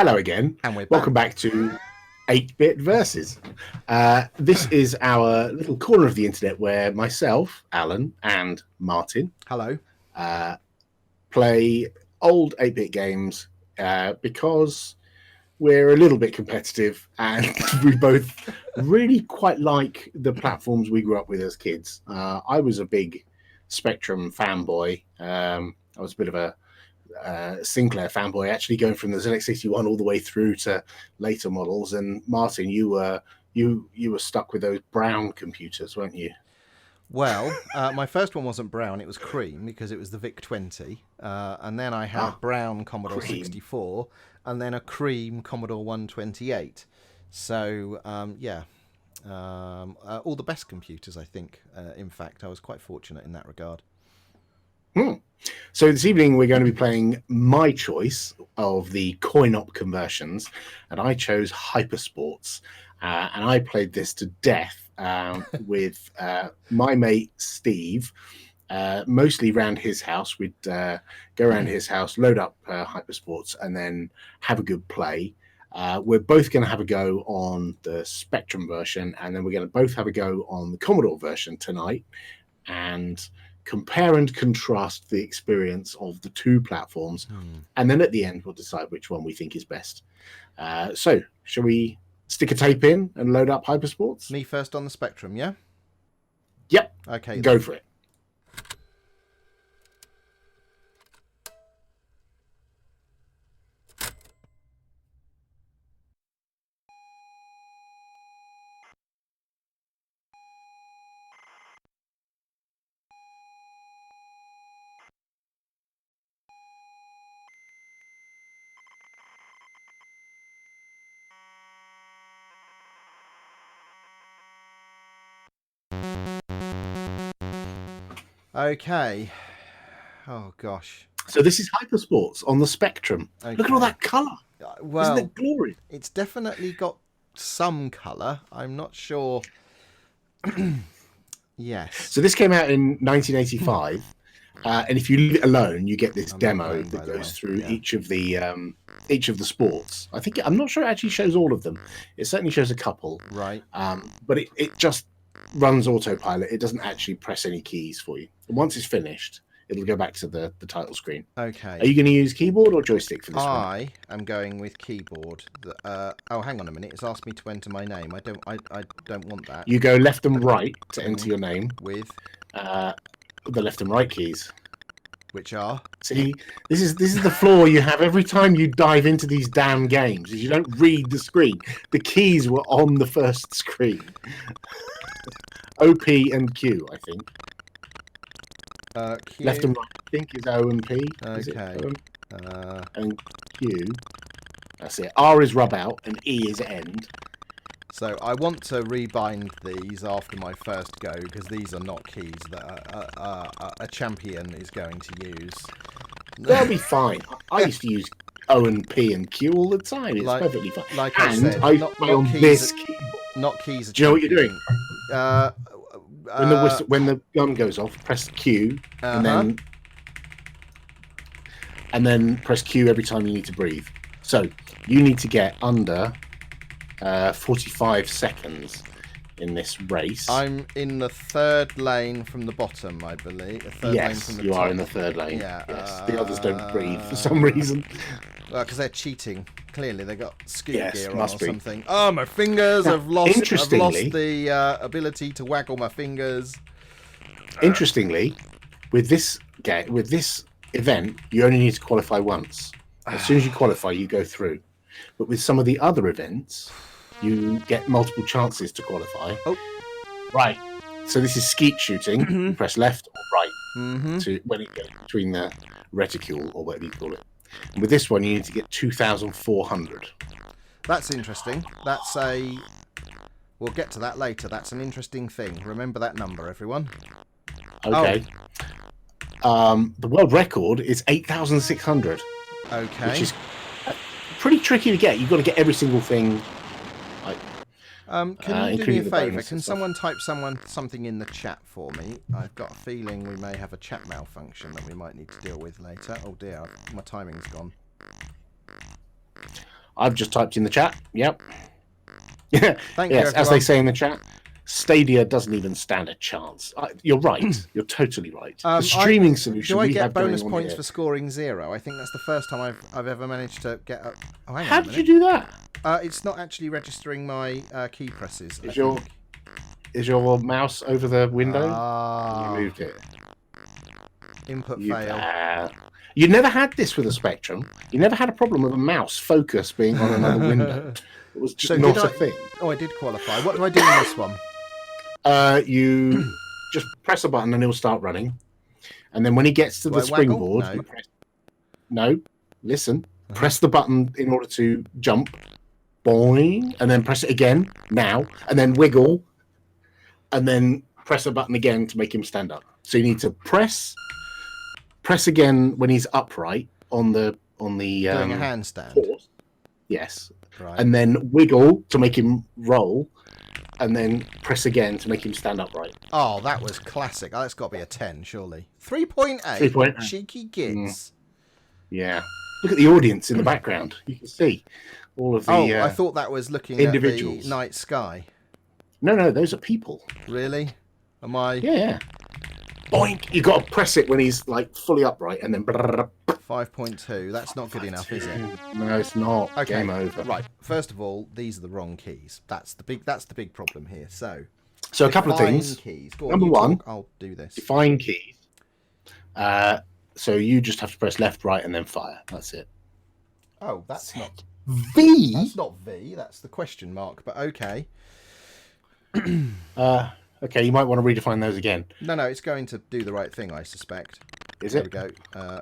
Hello again. And we're Welcome back. back to 8-Bit Versus. This is our little corner of the internet where myself, Alan, and Martin Hello. play old 8-bit games because we're a little bit competitive and we both really quite like the platforms we grew up with as kids. I was a big Spectrum fanboy. I was a bit of a Sinclair fanboy, actually going from the ZX81 all the way through to later models. And Martin, you were stuck with those brown computers, weren't you? Well, my first one wasn't brown; it was cream because it was the VIC-20, and then I had a brown Commodore cream. 64, and then a cream Commodore 128. So all the best computers, I think. In fact, I was quite fortunate in that regard. So this evening we're going to be playing my choice of the coin-op conversions, and I chose Hypersports, and I played this to death with my mate Steve. Mostly around his house. We'd go around his house, load up Hypersports, and then have a good play. We're both going to have a go on the Spectrum version, and then we're going to both have a go on the Commodore version tonight, and compare and contrast the experience of the two platforms, and then at the end we'll decide which one we think is best. So shall we stick a tape in and load up Hypersports? Me first on the Spectrum, yeah? Yep. Okay. Go for it. Okay. Oh gosh. So this is Hypersports on the Spectrum. Okay. Look at all that colour. Well, isn't it glorious? It's definitely got some colour. I'm not sure. Yes. So this came out in 1985, and if you leave it alone, you get this demo that goes through each of the sports. I'm not sure it actually shows all of them. It certainly shows a couple. Right. But it just runs autopilot. It doesn't actually press any keys for you. And once it's finished, it'll go back to the title screen. Okay. Are you going to use keyboard or joystick for this one? I am going with keyboard. Oh, hang on a minute. It's asked me to enter my name. I don't want that. You go left and right to enter your name with the left and right keys. Which are? See, this is the flaw you have every time you dive into these damn games. Is you don't read the screen. The keys were on the first screen. OP and Q, I think. Q. Left and right, I think, is O and P. Okay. And Q. That's it. R is rub out and E is end. So I want to rebind these after my first go because these are not keys that a champion is going to use. They'll be fine. I used to use O and P and Q all the time. It's perfectly fine. Like and I said, not on keys, this keyboard. Not keys. Do you know what you're doing? When the gun goes off, press Q and then press Q every time you need to breathe. So you need to get under 45 seconds in this race. I'm in the third lane from the bottom, I believe. Yes, you are in the third lane. Yeah. Yes. The others don't breathe for some reason. Well, because they're cheating. Clearly, they got scuba gear on or be. something. Oh, my fingers! I've lost the ability to waggle my fingers. Interestingly, with this event, you only need to qualify once. As soon as you qualify, you go through. But with some of the other events, you get multiple chances to qualify. Oh, right. So this is skeet shooting. You press left or right to when it goes between the reticule or whatever you call it. And with this one, you need to get 2,400. That's interesting. We'll get to that later. That's an interesting thing. Remember that number, everyone. Okay. The world record is 8,600. Okay. Which is pretty tricky to get. You've got to get every single thing. Can you do me a favour? Can someone type something in the chat for me? I've got a feeling we may have a chat malfunction that we might need to deal with later. Oh dear, my timing's gone. I've just typed in the chat. Yep. Thank Yes, you, as they everyone. say in the chat, Stadia doesn't even stand a chance. You're right. You're totally right. The streaming solution Do I we get have going bonus on points here. for scoring 0? I think that's the first time I've ever managed to get up. Oh, hang How on a did you minute. do that? It's not actually registering my key presses. Is your mouse over the window? Ah, You moved it. Input fail. You never had this with a Spectrum. You never had a problem with a mouse focus being on another window. It was just not a thing. Oh, I did qualify. What do I do in this one? You just press a button and it'll start running. And then when he gets to the springboard, no, listen. Press the button in order to jump. Boing. And then press it again. Now. And then wiggle. And then press a button again to make him stand up. So you need to press again when he's upright on the doing a handstand. Horse. Yes. Right. And then wiggle to make him roll, and then press again to make him stand upright. Oh, that was classic. Oh, that's got to be a 10, surely. 3.8. 3.8. Cheeky kids. Yeah. Look at the audience in the background. You can see all of the. Oh, I thought that was looking individuals. At the night sky. No, those are people. Really? Am I? Yeah. Boink! You got to press it when he's like fully upright, and then. 5.2. That's not good enough, is it? No, it's not. Okay. Game over. Right. First of all, these are the wrong keys. That's the big problem here. So a couple of things. Keys. Number one, I'll do this. Define keys. So you just have to press left, right, and then fire. That's it. Oh, that's not V. That's not V. That's the question mark. But okay. Okay, you might want to redefine those again. No, it's going to do the right thing, I suspect. Is there it? There we go.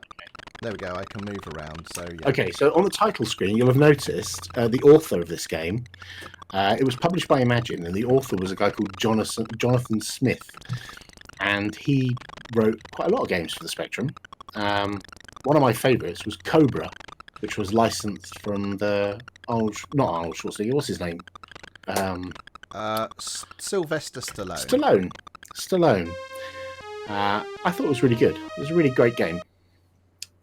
There we go. I can move around. So yeah. Okay, so on the title screen, you'll have noticed the author of this game. It was published by Imagine, and the author was a guy called Jonathan Smith, and he wrote quite a lot of games for the Spectrum. One of my favourites was Cobra, which was licensed from the not Arnold Schwarzenegger. What's his name? Sylvester Stallone. Stallone. I thought it was really good. It was a really great game.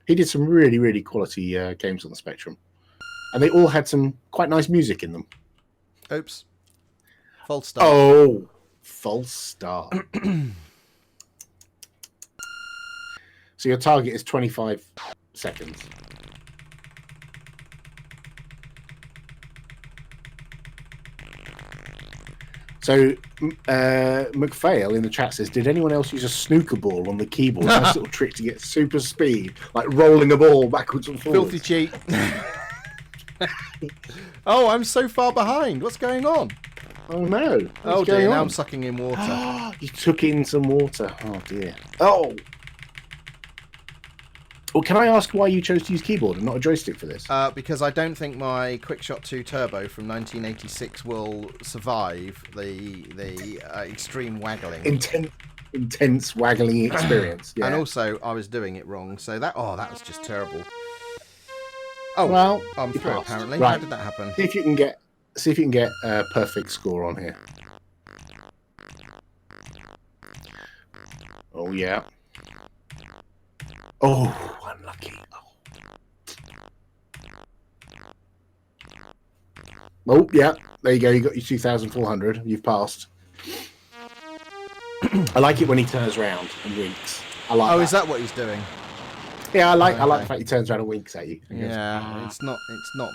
He did some really, really quality games on the Spectrum. And they all had some quite nice music in them. Oops. False start. Oh, false start. So your target is 25 seconds. So McPhail in the chat says, did anyone else use a snooker ball on the keyboard? Nice little trick to get super speed, like rolling a ball backwards and forwards. Filthy cheat. Oh, I'm so far behind. What's going on? Oh no. Oh dear, now I'm sucking in water. You took in some water. Oh dear. Oh. Well, can I ask why you chose to use keyboard and not a joystick for this? Because I don't think my QuickShot 2 Turbo from 1986 will survive the extreme waggling. Intense waggling experience. Yeah. And also, I was doing it wrong, so that was just terrible. Oh, well, I'm through passed. apparently. Right. How did that happen? See if you can get a perfect score on here. Oh yeah. Oh, unlucky. Oh yeah, there you go. You got your 2,400. You've passed. I like it when he turns around and winks. I like. Oh, that. is that what he's doing? Yeah, I like the fact he turns around and winks at you. Yeah, it's not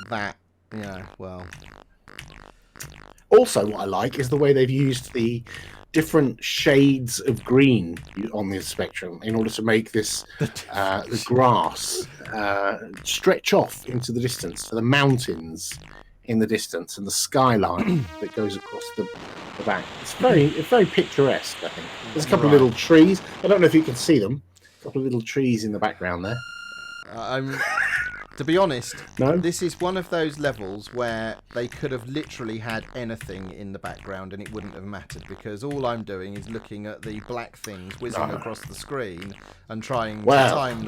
that. Yeah, well. Also, what I like is the way they've used the different shades of green on the Spectrum in order to make this the grass stretch off into the distance, for the mountains in the distance and the skyline that goes across the back. It's very picturesque, I think. There's a couple of little trees. I don't know if you can see them. A couple of little trees in the background there. To be honest, no? This is one of those levels where they could have literally had anything in the background and it wouldn't have mattered, because all I'm doing is looking at the black things whizzing across the screen and trying to time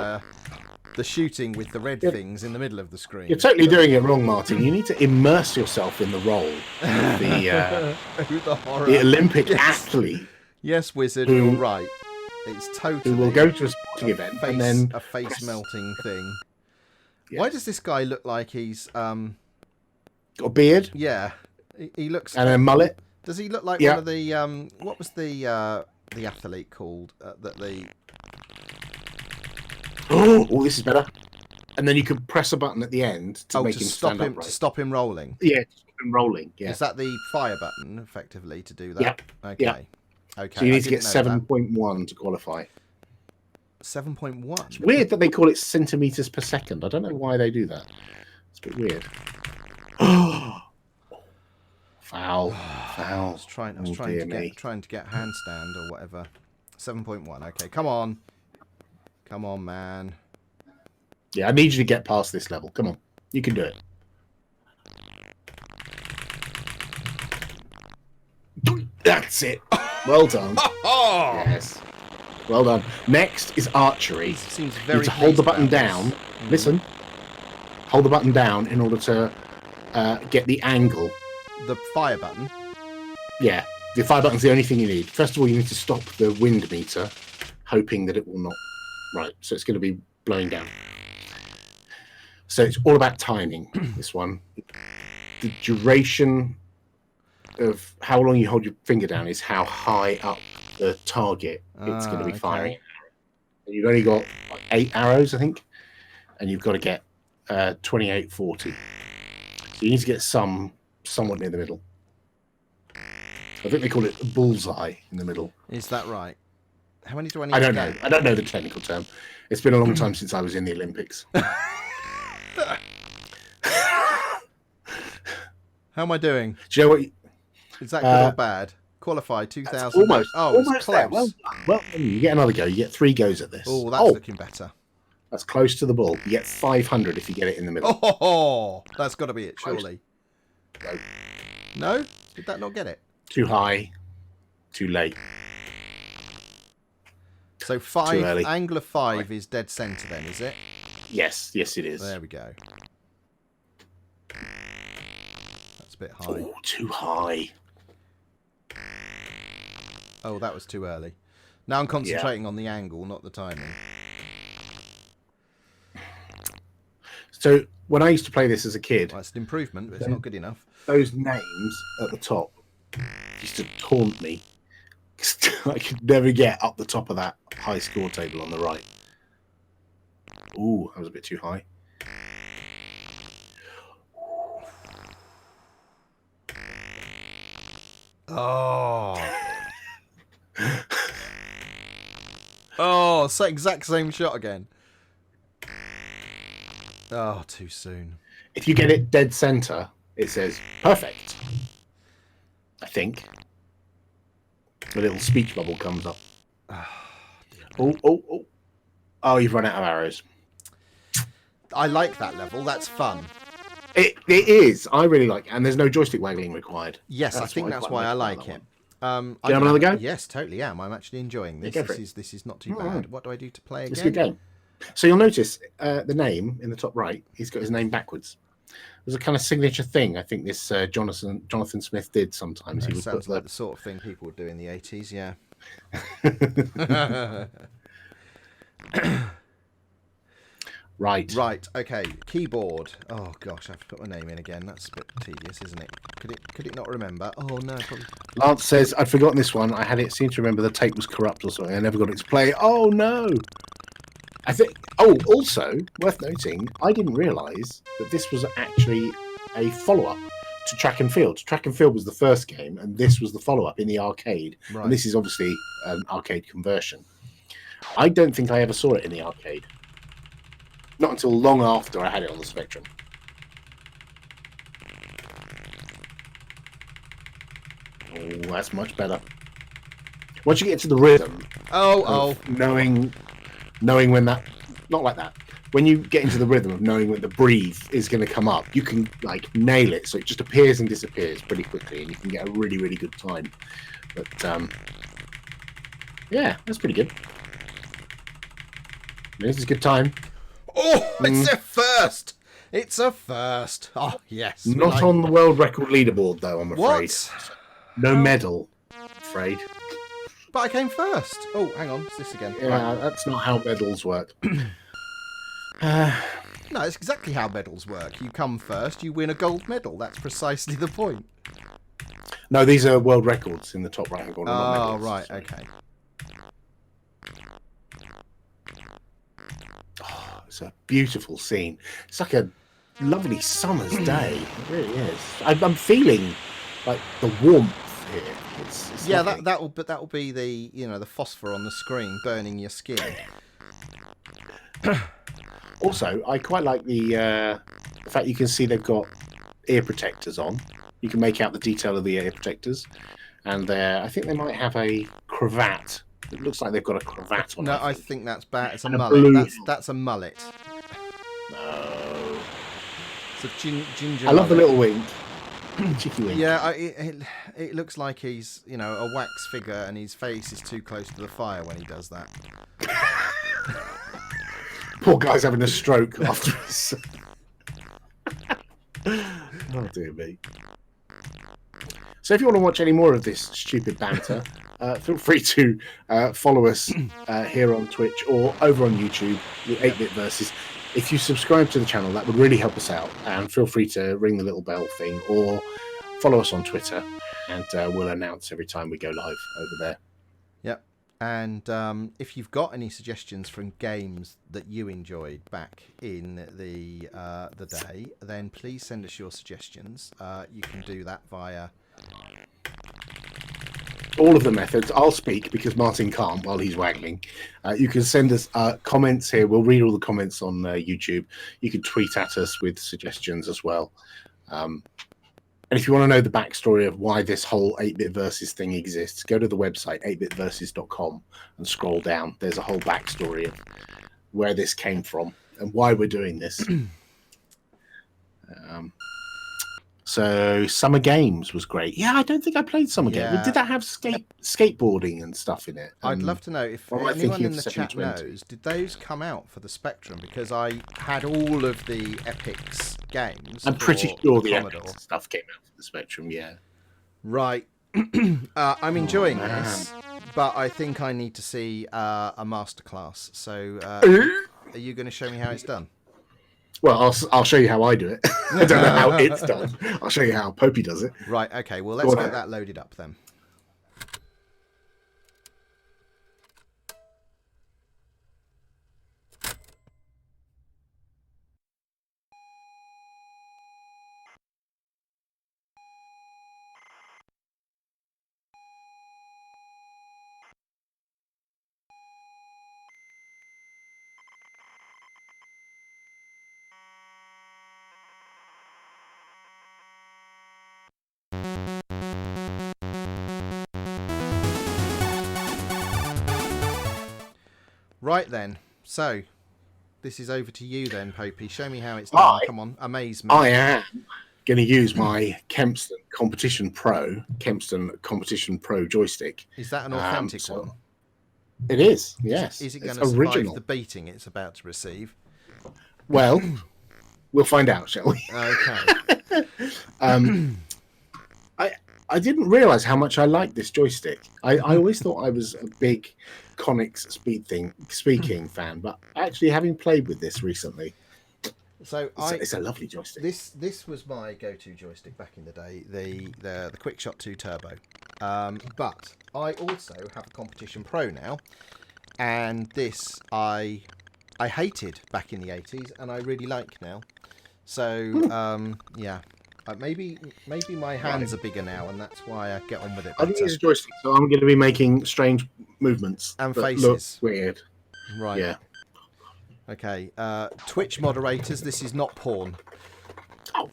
the shooting with the red things in the middle of the screen. You're totally doing it wrong, Martin. You need to immerse yourself in the role of the Olympic athlete. Yes, Wizard, you're right. It's totally... Who will go to a sporting event and then... A face-melting thing. Yes. Why does this guy look like he's Got a beard Yeah, he looks. and a mullet. Does he look like Yeah. one of the what was the athlete called that the? Oh, this is better. And then you can press a button at the end to make him stop stand him upright. to stop him rolling. Yeah, to stop him rolling. Yeah. Is that the fire button effectively to do that? Yep. Okay. Yep. Okay. So you need to get 7.1 to qualify. 7.1. It's weird that they call it centimeters per second. I don't know why they do that. It's a bit weird. Foul. Foul. I was trying to get handstand or whatever. 7.1. Okay, come on. Come on, man. Yeah, I need you to get past this level. Come on. You can do it. That's it. Well done. Yes. Well done. Next is archery. Seems You very need to hold the button pleased about down. this. Listen. Hold the button down in order to get the angle. The fire button. Yeah. The fire button's the only thing you need. First of all, you need to stop the wind meter, hoping that it will not. Right. So it's going to be blowing down. So it's all about timing, this one. The duration of how long you hold your finger down is how high up the target it's going to be firing. And you've only got 8 arrows, I think, and you've got to get 2840. So you need to get somewhat near the middle. I think they call it a bullseye in the middle. Is that right? How many do I need? I don't know. I don't know the technical term. It's been a long time since I was in the Olympics. How am I doing? Do you know what? Is that good or bad? Qualify 2000. Almost. Oh, it's almost close. there. Well, you get another go. You get 3 goes at this. Oh, that's looking better. That's close to the ball. You get 500 if you get it in the middle. Oh, that's got to be it, surely. No. No? Did that not get it? Too high. Too late. So Too early. angle of 5 is dead centre then, is it? Yes, it is. There we go. That's a bit high. Oh, too high. Oh, that was too early. Now I'm concentrating on the angle, not the timing. So when I used to play this as a kid, Well, it's an improvement, but it's not good enough. those names at the top used to taunt me. I could never get up the top of that high score table on the right. Ooh, that was a bit too high. Oh. Oh, exact same shot again. Oh, too soon. If you get it dead center, it says perfect. I think. A little speech bubble comes up. Oh, you've run out of arrows. I like that level. That's fun. It is. I really like it. And there's no joystick waggling required. Yes, I think that's why I like it. Do you have another go? Yes, totally am. I'm actually enjoying this. This is not too bad. Right. What do I do to play again? It's a good game. So you'll notice the name in the top right, he's got his name backwards. There's a kind of signature thing I think this Jonathan Smith did sometimes. He would sounds put like the sort of thing people would do in the 80s, yeah. Right. Right, okay. Keyboard. Oh gosh, I have to put my name in again. That's a bit tedious, isn't it? Could it not remember? Oh no, probably. Lance says, I'd forgotten this one. I had it, seemed to remember the tape was corrupt or something. I never got it to play. Oh no. I think, also, worth noting, I didn't realise that this was actually a follow-up to Track and Field. Track and Field was the first game, and this was the follow-up in the arcade. Right. And this is obviously an arcade conversion. I don't think I ever saw it in the arcade. Not until long after I had it on the Spectrum. Oh, that's much better. Once you get to the rhythm, knowing when that, not like that. When you get into the rhythm of knowing when the breathe is going to come up, you can like nail it. So it just appears and disappears pretty quickly, and you can get a really, really good time. But yeah, that's pretty good. This is a good time. Oh, it's a first. It's a first. Oh, yes. Not on the world record leaderboard, though, I'm afraid. What? No medal, I'm afraid. But I came first. Oh, hang on. It's this again. Yeah, right. That's not how medals work. No, it's exactly how medals work. You come first, you win a gold medal. That's precisely the point. No, these are world records in the top right-hand corner. not Oh, medals, right, sorry. okay. Oh, it's a beautiful scene. It's like a lovely summer's day. It really is. I'm feeling like the warmth here. It's Yeah, lovely. that will be the the phosphor on the screen burning your skin. Also, I quite like the fact you can see they've got ear protectors on. You can make out the detail of the ear protectors, and I think they might have a cravat. It looks like they've got a cravat on. No, I think that's bad. It's a And a mullet. blue- That's a mullet. No. It's a ginger. I love the mullet. little wink, cheeky wink. Yeah, it looks like he's a wax figure, and his face is too close to the fire when he does that. Poor guy's having a stroke after us. Oh dear me. So if you want to watch any more of this stupid banter, feel free to follow us here on Twitch or over on YouTube, the 8-Bit Versus. If you subscribe to the channel, that would really help us out. And feel free to ring the little bell thing or follow us on Twitter, and we'll announce every time we go live over there. Yep. And if you've got any suggestions from games that you enjoyed back in the day, then please send us your suggestions. You can do that via All of the methods. I'll speak because Martin can't while he's waggling. You can send us comments here. We'll read all the comments on YouTube. You can tweet at us with suggestions as well. And if you want to know the backstory of why this whole 8-Bit Versus thing exists, go to the website 8bitversus.com and scroll down. There's a whole backstory of where this came from and why we're doing this. So Summer Games was great. Yeah, I don't think I played Summer Games. Did that have skateboarding and stuff in it? I'd love to know if or am I anyone thinking in of the chat 720? knows, did those come out for the Spectrum? Because I had all of the Epix games. I'm pretty for sure the Commodore. Epic stuff came out for the Spectrum, yeah. Right. I'm enjoying man. this, but I think I need to see a masterclass. So are you going to show me how it's done? Well, I'll show you how I do it. I don't know how it's done. I'll show you how Popey does it. Right, okay. Well, let's get that loaded up then. Right then. So, this is over to you then, Popey. Show me how it's done. Come on, amaze me. I am going to use my Kempston Competition Pro joystick. Is that an authentic so- one? It is, yes. Is it going It's to survive original. the beating it's about to receive? Well, we'll find out, shall we? Okay. I didn't realise how much I liked this joystick. I always thought I was a big Conics speaking fan, but actually having played with this recently, So it's a lovely joystick. This was my go-to joystick back in the day, the QuickShot 2 Turbo. But I also have a Competition Pro now, and this I hated back in the 80s, and I really like now. So yeah. Maybe my hands are bigger now, and that's why I get on with it I better. think it's a joystick, so I'm going to be making strange movements And that faces. look weird. Right. Yeah. Okay. Twitch moderators, this is not porn. Oh.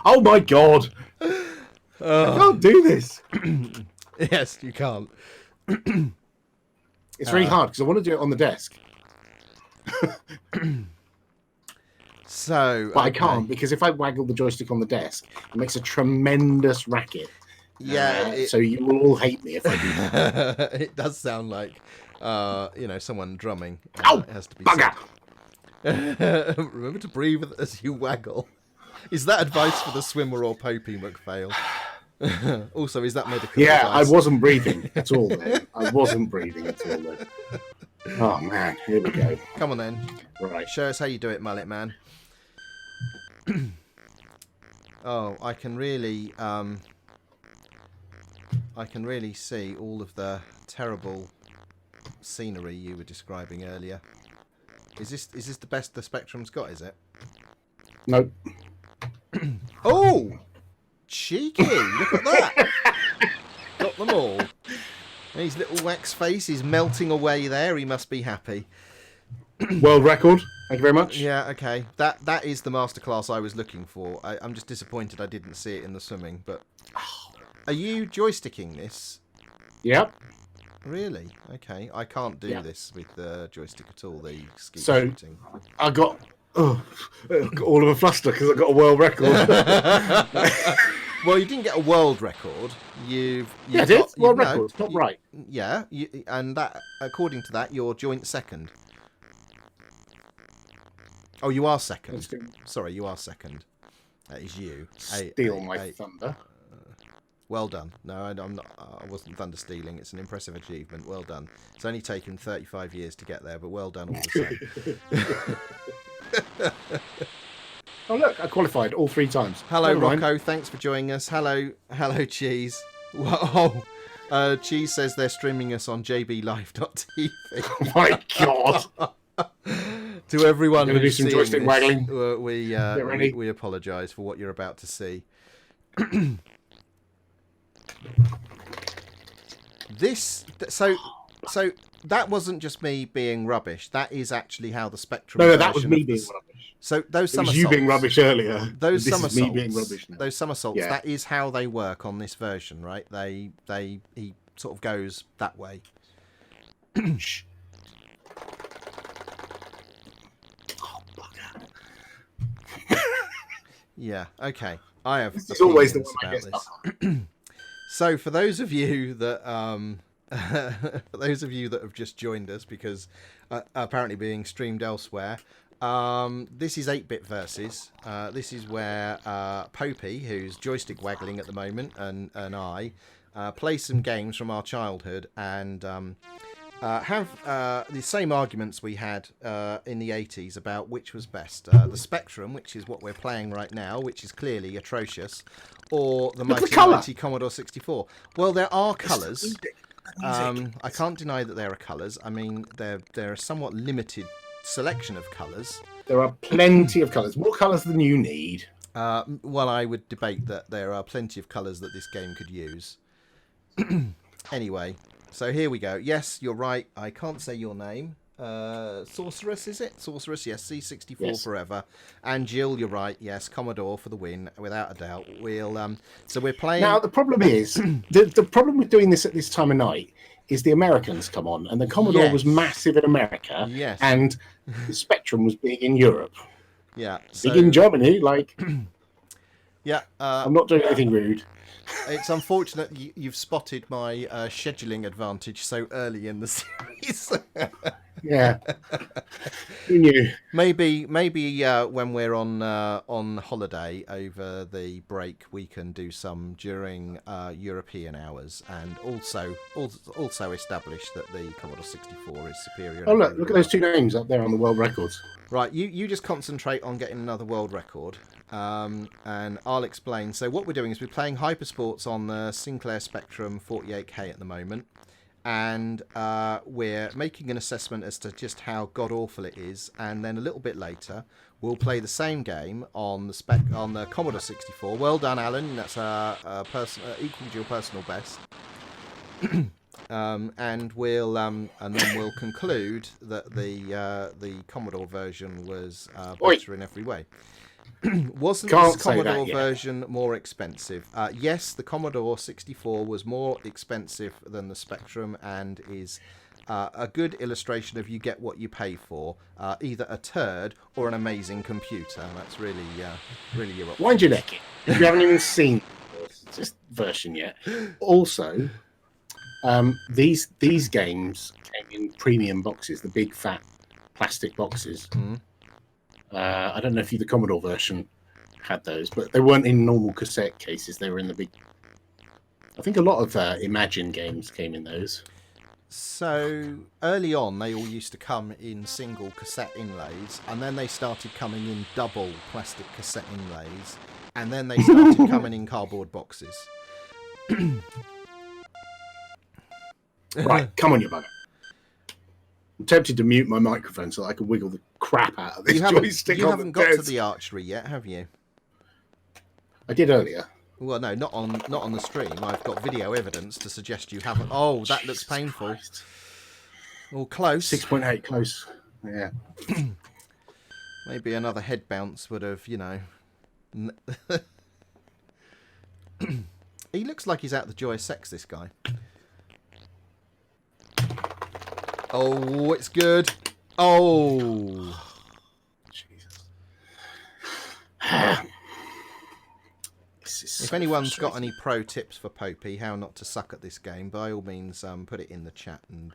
Oh my god! I can't do this. Yes, you can't. It's really hard because I want to do it on the desk, So, but I can't because if I waggle the joystick on the desk, it makes a tremendous racket. Yeah, so you will all hate me if I do that. it does sound like someone drumming. Oh, it has to be bugger! said. Remember to breathe as you waggle. Is that advice for the swimmer or Popey McPhail? Also, is that medical Yeah, advice? I wasn't breathing at all then. I wasn't breathing at all then. Oh, man. Here we go. Come on, then. Right. Show us how you do it, Mullet Man. Oh, I can really see all of the terrible scenery you were describing earlier. Is this the best the Spectrum's got, is it? Nope. Oh! Cheeky! Look at that! Got them all. His little wax face is melting away there. He must be happy. World record. Thank you very much. Yeah, okay. That is the masterclass I was looking for. I'm just disappointed I didn't see it in the swimming, but... Are you joysticking this? Yep. Really? Okay. I can't do this with the joystick at all, the skeet So, shooting. I got all of a fluster because I got a world record. Well, you didn't get a world record. You've I did. World record. Not right. Yeah, and that, according to that, you're joint second. Oh, you are second. Sorry, you are second. That is you. Steal my thunder. Well done. No, I'm not. I wasn't thunder stealing. It's an impressive achievement. Well done. It's only taken 35 years to get there, but well done all the same. Oh look, I qualified all 3 times. Hello, Rocco. Thanks for joining us. Hello, Cheese. Whoa. Cheese says they're streaming us on jblive.tv. Oh my god. To everyone who's do some seeing joystick this, waggling. we apologise for what you're about to see. So that wasn't just me being rubbish. That is actually how the Spectrum. No, that was me being rubbish. So those somersaults. It was you being rubbish earlier. Those this somersaults. Is me being rubbish now. Those somersaults. Yeah. That is how they work on this version, right? He sort of goes that way. Shh. Oh, bugger. Yeah. Okay. I have. This is always the one I get stuck on. So for those of you that have just joined us because apparently being streamed elsewhere, this is 8-bit versus. This is where Popey, who's joystick waggling at the moment, and I play some games from our childhood and have the same arguments we had in the 80s about which was best. The Spectrum, which is what we're playing right now, which is clearly atrocious, or the mighty Commodore 64. Well, there are colours. I can't deny that there are colours. I mean, there are a somewhat limited selection of colours. There are plenty of colours. More colours than you need. Well, I would debate that there are plenty of colours that this game could use. Anyway, so here we go. Yes, you're right. I can't say your name. Sorceress, is it? Sorceress, yes. C64 yes. Forever. And Jill, you're right. Yes, Commodore for the win, without a doubt. So we're playing. Now the problem is the problem with doing this at this time of night is the Americans come on, and the Commodore was massive in America, and the Spectrum was big in Europe. Yeah, big in Germany, like. Yeah, I'm not doing anything rude. It's unfortunate you've spotted my scheduling advantage so early in the series. Yeah, who knew? Maybe when we're on holiday over the break, we can do some during European hours, and also establish that the Commodore 64 is superior. Oh look at those 2 names up there on the world records. Right, you just concentrate on getting another world record. And I'll explain. So what we're doing is we're playing Hypersports on the Sinclair Spectrum 48K at the moment, and we're making an assessment as to just how god-awful it is, and then a little bit later we'll play the same game on the Commodore 64. Well done, Alan. That's equal to your personal best. And then we'll conclude that the Commodore version was better in every way. Wasn't this Commodore version more expensive? Yes, the Commodore 64 was more expensive than the Spectrum, and is a good illustration of you get what you pay for, either a turd or an amazing computer. That's really your option. Wind your neck in. If you haven't even seen this version yet. Also, these games came in premium boxes, the big fat plastic boxes. Mm. I don't know if the Commodore version had those, but they weren't in normal cassette cases. They were in the big I think a lot of Imagine games came in those. So early on, they all used to come in single cassette inlays, and then they started coming in double plastic cassette inlays, and then they started coming in cardboard boxes. Right, come on, you bugger. I'm tempted to mute my microphone so that I can wiggle the crap out of this joystick. You haven't got to the archery yet, have you? I did earlier. Well, no, not on the stream. I've got video evidence to suggest you haven't. Oh, that looks painful. Christ. Well, close. 6.8, close. Yeah. Maybe another head bounce would have, He looks like he's out the joy of sex, this guy. Oh, it's good. Oh. Jesus. If anyone's got any pro tips for Popey how not to suck at this game, by all means, put it in the chat. And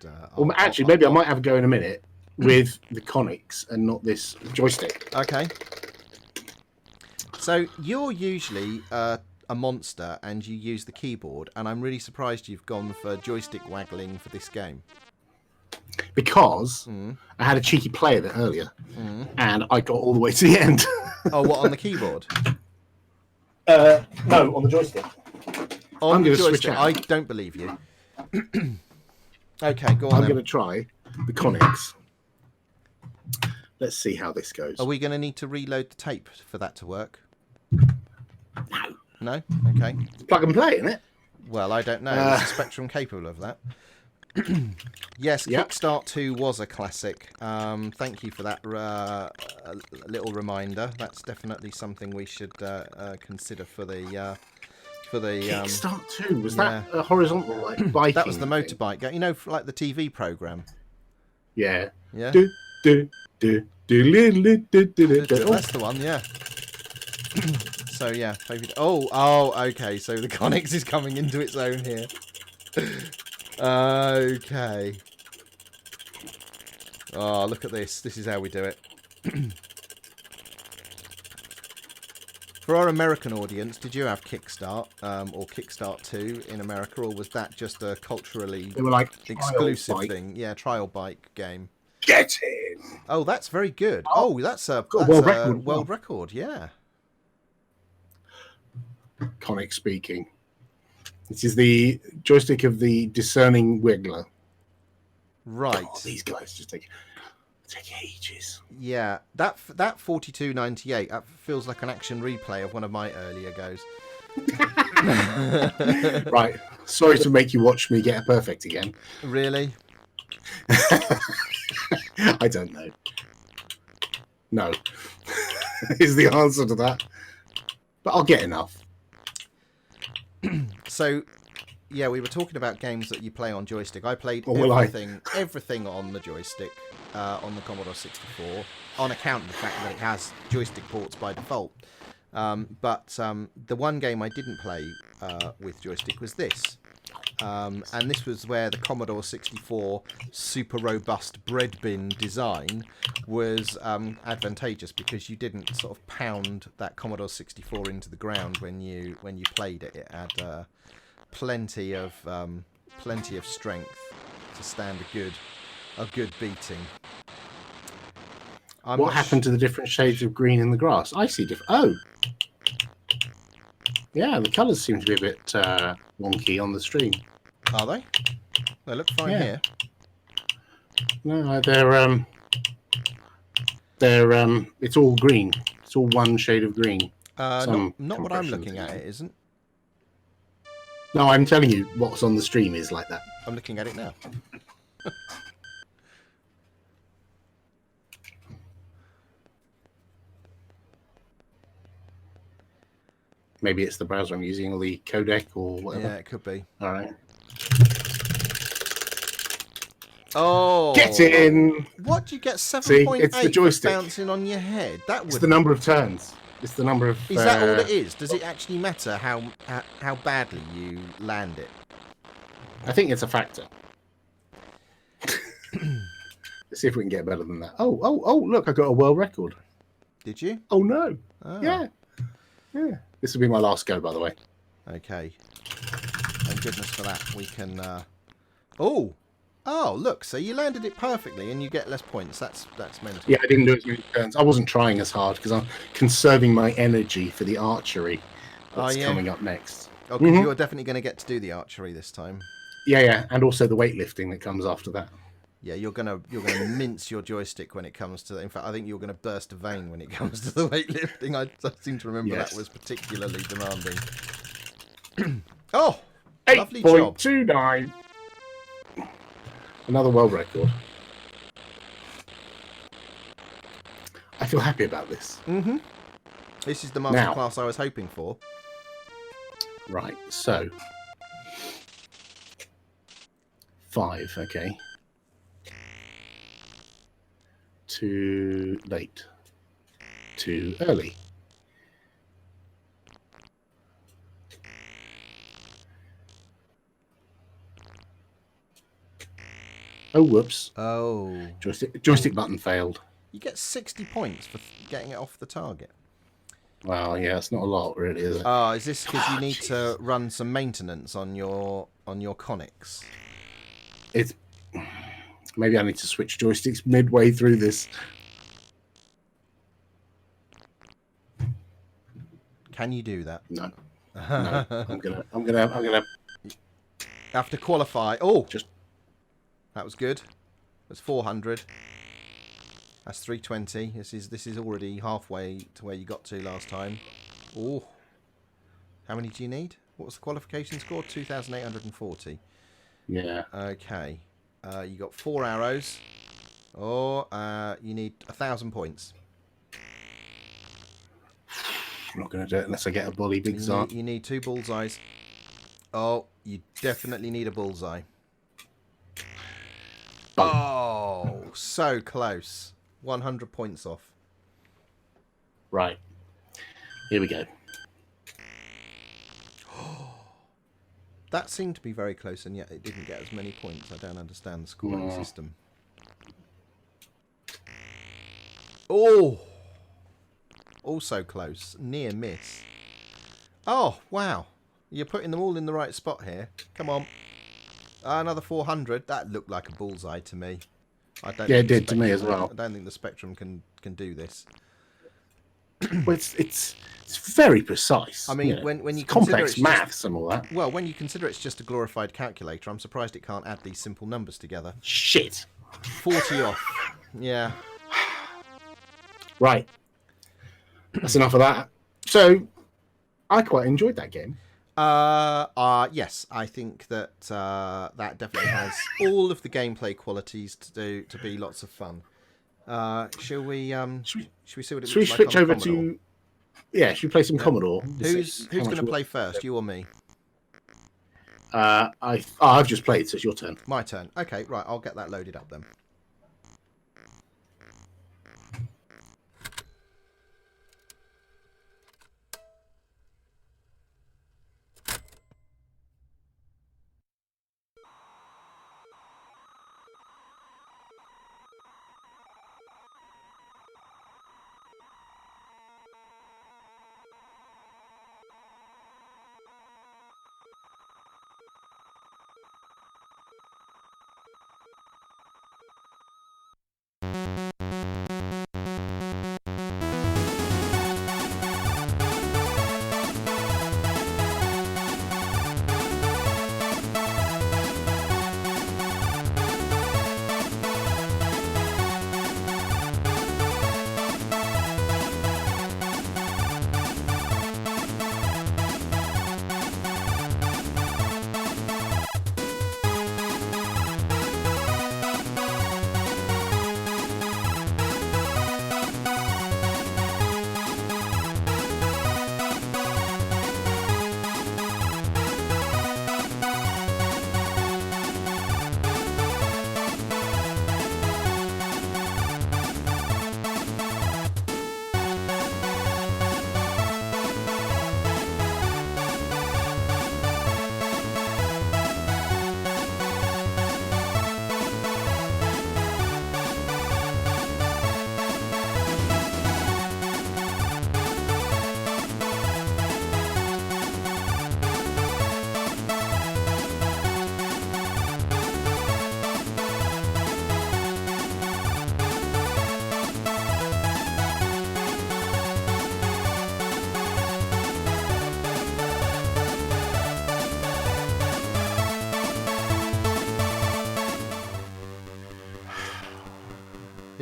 maybe I might have a go in a minute with the conics and not this joystick. Okay. So you're usually a monster and you use the keyboard, and I'm really surprised you've gone for joystick waggling for this game. Because I had a cheeky play of it earlier, and I got all the way to the end. Oh, what, on the keyboard? No, on the joystick. I'm going to switch out. I don't believe you. Okay, go on. I'm going to try the conics. Let's see how this goes. Are we going to need to reload the tape for that to work? No. No? Okay. It's plug and play, isn't it? Well, I don't know. Is the Spectrum capable of that? Yes, Yep. Kickstart 2 was a classic. Thank you for that little reminder. That's definitely something we should consider for the Kickstart 2, was that a horizontal biking? That was the motorbike game. You know, like the TV program. Yeah. Yeah. Do, do, do, do, do. That's the one. Yeah. So yeah. Oh. Okay. So the Conics is coming into its own here. Okay. Oh, look at this. This is how we do it. For our American audience, did you have Kickstart or Kickstart 2 in America, or was that just a culturally They were like exclusive bike. thing? Yeah, trial bike game. Get in! Oh, that's very good. Oh, that's a world record. Yeah. Conic speaking. This is the joystick of the discerning wiggler. Right. Oh, these guys just take ages. Yeah, that 4298. That feels like an action replay of one of my earlier goes. Right. Sorry to make you watch me get a perfect again. Really? I don't know. No. Is the answer to that. But I'll get enough. So, yeah, we were talking about games that you play on joystick. I played everything on the joystick on the Commodore 64 on account of the fact that it has joystick ports by default. But the one game I didn't play with joystick was this. And this was where the Commodore 64 super robust bread bin design was advantageous, because you didn't sort of pound that Commodore 64 into the ground when you played it. It had plenty of strength to stand a good beating. What happened to the different shades of green in the grass? I see different. Oh, yeah, the colours seem to be a bit wonky on the stream. Are they? They look fine here. No, they're it's all green. It's all one shade of green. Not what I'm looking at. It isn't. No, I'm telling you, what's on the stream is like that. I'm looking at it now. Maybe it's the browser I'm using, or the codec, or whatever. Yeah, it could be. All right. Oh, get in! What do you get? 7.8 it's the joystick bouncing on your head. It's the number of turns. It's the number of. Is that all it is? Does it actually matter how badly you land it? I think it's a factor. Let's see if we can get better than that. Oh! Look, I got a world record. Did you? Oh no! Oh. Yeah. This will be my last go, by the way. Okay. And goodness for that. We can... Oh! Oh, look, so you landed it perfectly and you get less points. That's mental. Yeah, I didn't do as many turns. I wasn't trying as hard because I'm conserving my energy for the archery that's coming up next. Oh, because you're definitely going to get to do the archery this time. Yeah, and also the weightlifting that comes after that. Yeah, you're gonna mince your joystick when it comes to. In fact, I think you're gonna burst a vein when it comes to the weightlifting. I seem to remember that was particularly demanding. Oh, lovely job. 8.29. Another world record. I feel happy about this. Mm-hmm. This is the masterclass I was hoping for. Right, so 5, okay. Too late. Too early. Oh, whoops. Oh. Joystick button failed. You get 60 points for getting it off the target. Well, yeah, it's not a lot, really, is it? Oh, is this because you need to run some maintenance on your conics? It's maybe I need to switch joysticks midway through this. Can you do that? No. No. I'm gonna have to qualify. Oh, just that was good. That's 400. That's 320. This is already halfway to where you got to last time. Oh, how many do you need? What was the qualification score? 2,840. Yeah. Okay. You got 4 arrows. Or you need 1,000 points. I'm not going to do it unless I get a bully big zart. You need 2 bullseyes. Oh, you definitely need a bullseye. Boom. Oh, so close. 100 points off. Right. Here we go. That seemed to be very close, and yet it didn't get as many points. I don't understand the scoring system. Oh! Also close. Near miss. Oh, wow. You're putting them all in the right spot here. Come on. Another 400. That looked like a bullseye to me. Yeah, it did to me as well. I don't think the Spectrum can do this. Well, it's very precise. I mean, you know, when you complex consider maths and all that. Well, when you consider it's just a glorified calculator, I'm surprised it can't add these simple numbers together. Shit. 40 off. Yeah. Right. That's enough of that. So, I quite enjoyed that game. Yes, I think that that definitely has all of the gameplay qualities to be lots of fun. Shall we see what it looks like? Should we switch on over Commodore? to? Yeah, should we play some Commodore? Who's going to play first, you or me? I've just played, so it's your turn. My turn. Okay, right. I'll get that loaded up then.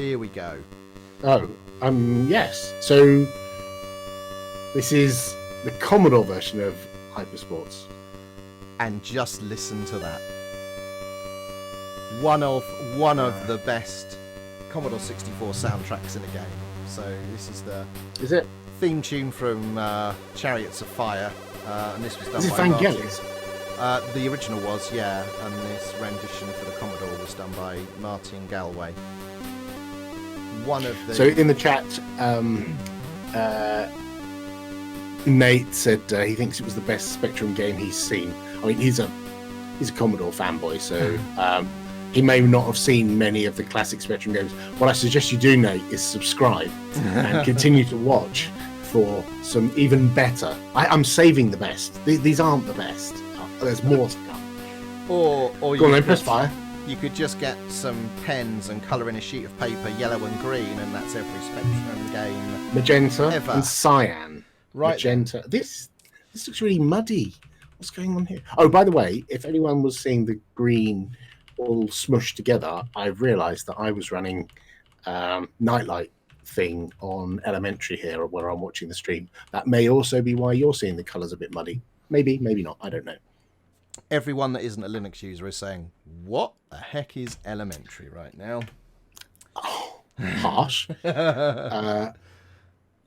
Here we go. Oh, yes. So this is the Commodore version of Hypersports. And just listen to that. One of the best Commodore 64 soundtracks in a game. So this is the theme tune from Chariots of Fire, and this was done by Vangelis? The original was, yeah, and this rendition for the Commodore was done by Martin Galway. One of the... So in the chat, Nate said he thinks it was the best Spectrum game he's seen. I mean, he's a Commodore fanboy, so he may not have seen many of the classic Spectrum games. What I suggest you do, Nate, is subscribe and continue to watch for some even better. I'm saving the best. These aren't the best. There's more to come. Or go on then, press fire. You could just get some pens and colour in a sheet of paper yellow and green, and that's every Spectrum game. Magenta ever. And cyan. Right. Magenta. This looks really muddy. What's going on here? Oh, by the way, if anyone was seeing the green all smushed together, I realised that I was running Nightlight thing on Elementary here, where I'm watching the stream. That may also be why you're seeing the colours a bit muddy. Maybe not. I don't know. Everyone that isn't a Linux user is saying, what the heck is Elementary right now? Oh, harsh. Right,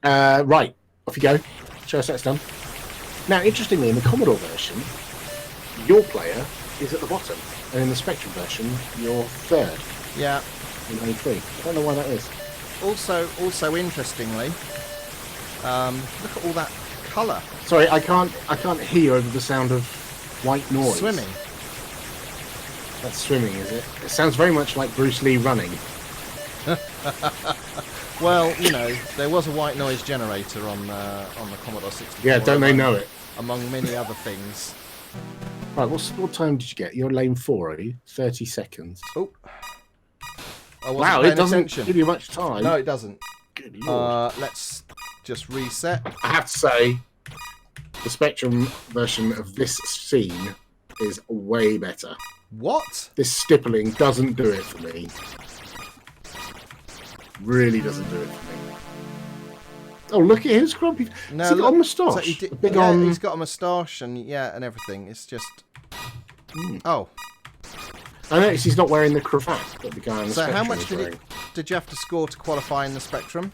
off you go. Show us that's done. Now, interestingly, in the Commodore version, your player is at the bottom, and in the Spectrum version, you're third. Yeah. In A3. I don't know why that is. Also interestingly, look at all that colour. Sorry, I can't hear over the sound of white noise. Swimming. That's swimming, is it? It sounds very much like Bruce Lee running. Well, you know, there was a white noise generator on the Commodore 64. Yeah, don't they know it? Among many other things. Right, what time did you get? You're lane 4, are you? 30 seconds. Oh. Wow, it doesn't give you much time. No, it doesn't. Good Lord. Let's just reset. I have to say, the Spectrum version of this scene is way better. What? This stippling doesn't do it for me. Really doesn't do it for me. Oh, look at his grumpy. No, he's got a moustache. He's got a moustache and everything. It's just. Oh. I noticed he's not wearing the cravat that the guy on the Spectrum how much is wearing. did you have to score to qualify in the Spectrum?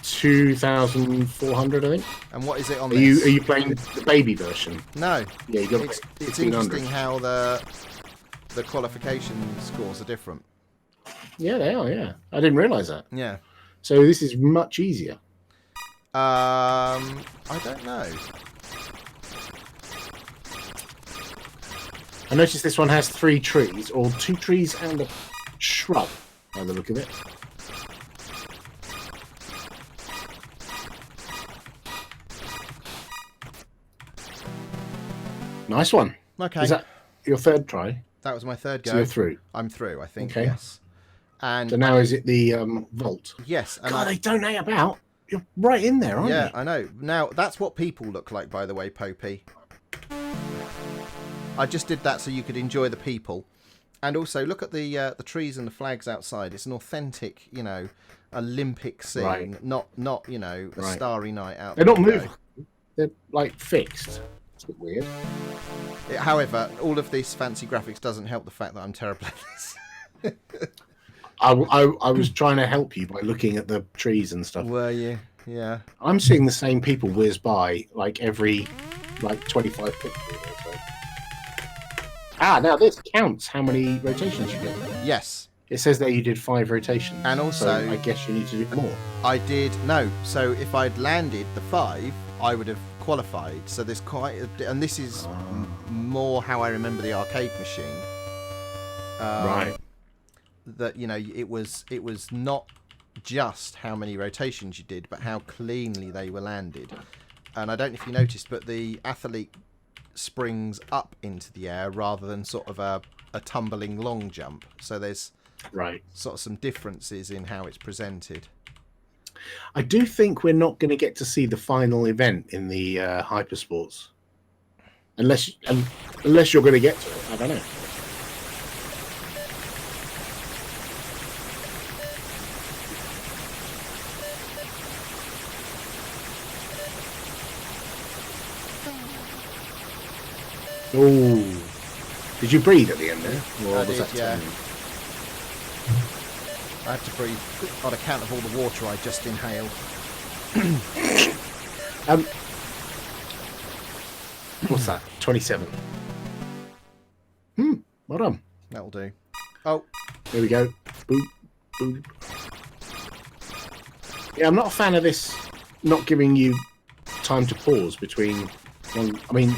2,400, I think. And what is it on this? Are you playing the baby version? No. Yeah, you got. It's interesting how the qualification scores are different. Yeah, they are. Yeah, I didn't realise that. Yeah. So this is much easier. I don't know. I noticed this one has 3 trees, or 2 trees and a shrub, by the look of it. Nice one. Okay. Is that your third try? That was my third go. So you're through? I'm through, I think, okay. Yes. And so now is it the vault? Yes. And God, they don't hang about. You're right in there, aren't you? Yeah, I know. Now, that's what people look like, by the way, Popey. I just did that so you could enjoy the people. And also, look at the trees and the flags outside. It's an authentic, Olympic scene. Right. Not a starry night out. They're not moving. They're, like, fixed. It's a bit weird. However, all of this fancy graphics doesn't help the fact that I'm terrible at this. I was trying to help you by looking at the trees and stuff. Were you? Yeah. I'm seeing the same people whiz by every 25 pixels or so. Now this counts how many rotations you did. Yes. It says that you did 5 rotations. And also, so I guess you need to do more. I did no. So if I'd landed the 5, I would have qualified. So there's quite and this is more how I remember the arcade machine. Right. That it was not just how many rotations you did, but how cleanly they were landed. And I don't know if you noticed, but the athlete springs up into the air rather than sort of a tumbling long jump. So there's sort of some differences in how it's presented. I do think we're not going to get to see the final event in the Hypersports, unless you're going to get to it. I don't know. Oh, did you breathe at the end there? Or I was did, that yeah. turning? I had to breathe on account of all the water I just inhaled. What's that? 27. Well done. That'll do. Oh, There we go. Boop, boop. Yeah, I'm not a fan of this not giving you time to pause between one. I mean,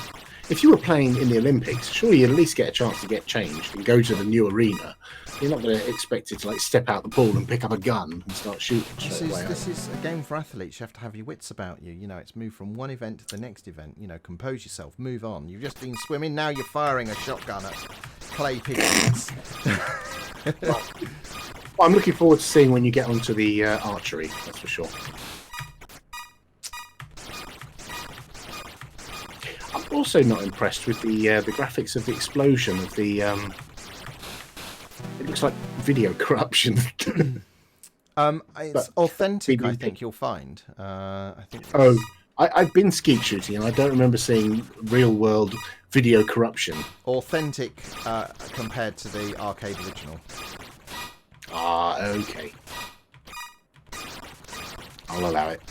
if you were playing in the Olympics, surely you'd at least get a chance to get changed and go to the new arena. You're not going to expect it to like step out the pool and pick up a gun and start shooting straight away. this is a game for athletes. You have to have your wits about you. You know, it's move from one event to the next event. You know, compose yourself, move on. You've just been swimming, now you're firing a shotgun at clay pigeons. Well, I'm looking forward to seeing when you get onto the archery. That's for sure. I'm also not impressed with the graphics of the explosion of the. It looks like video corruption. It's authentic, I BBP. think you'll find. I think. Oh, I've been skeet shooting and I don't remember seeing real world video corruption. Authentic compared to the arcade original. Ah, okay. I'll allow it.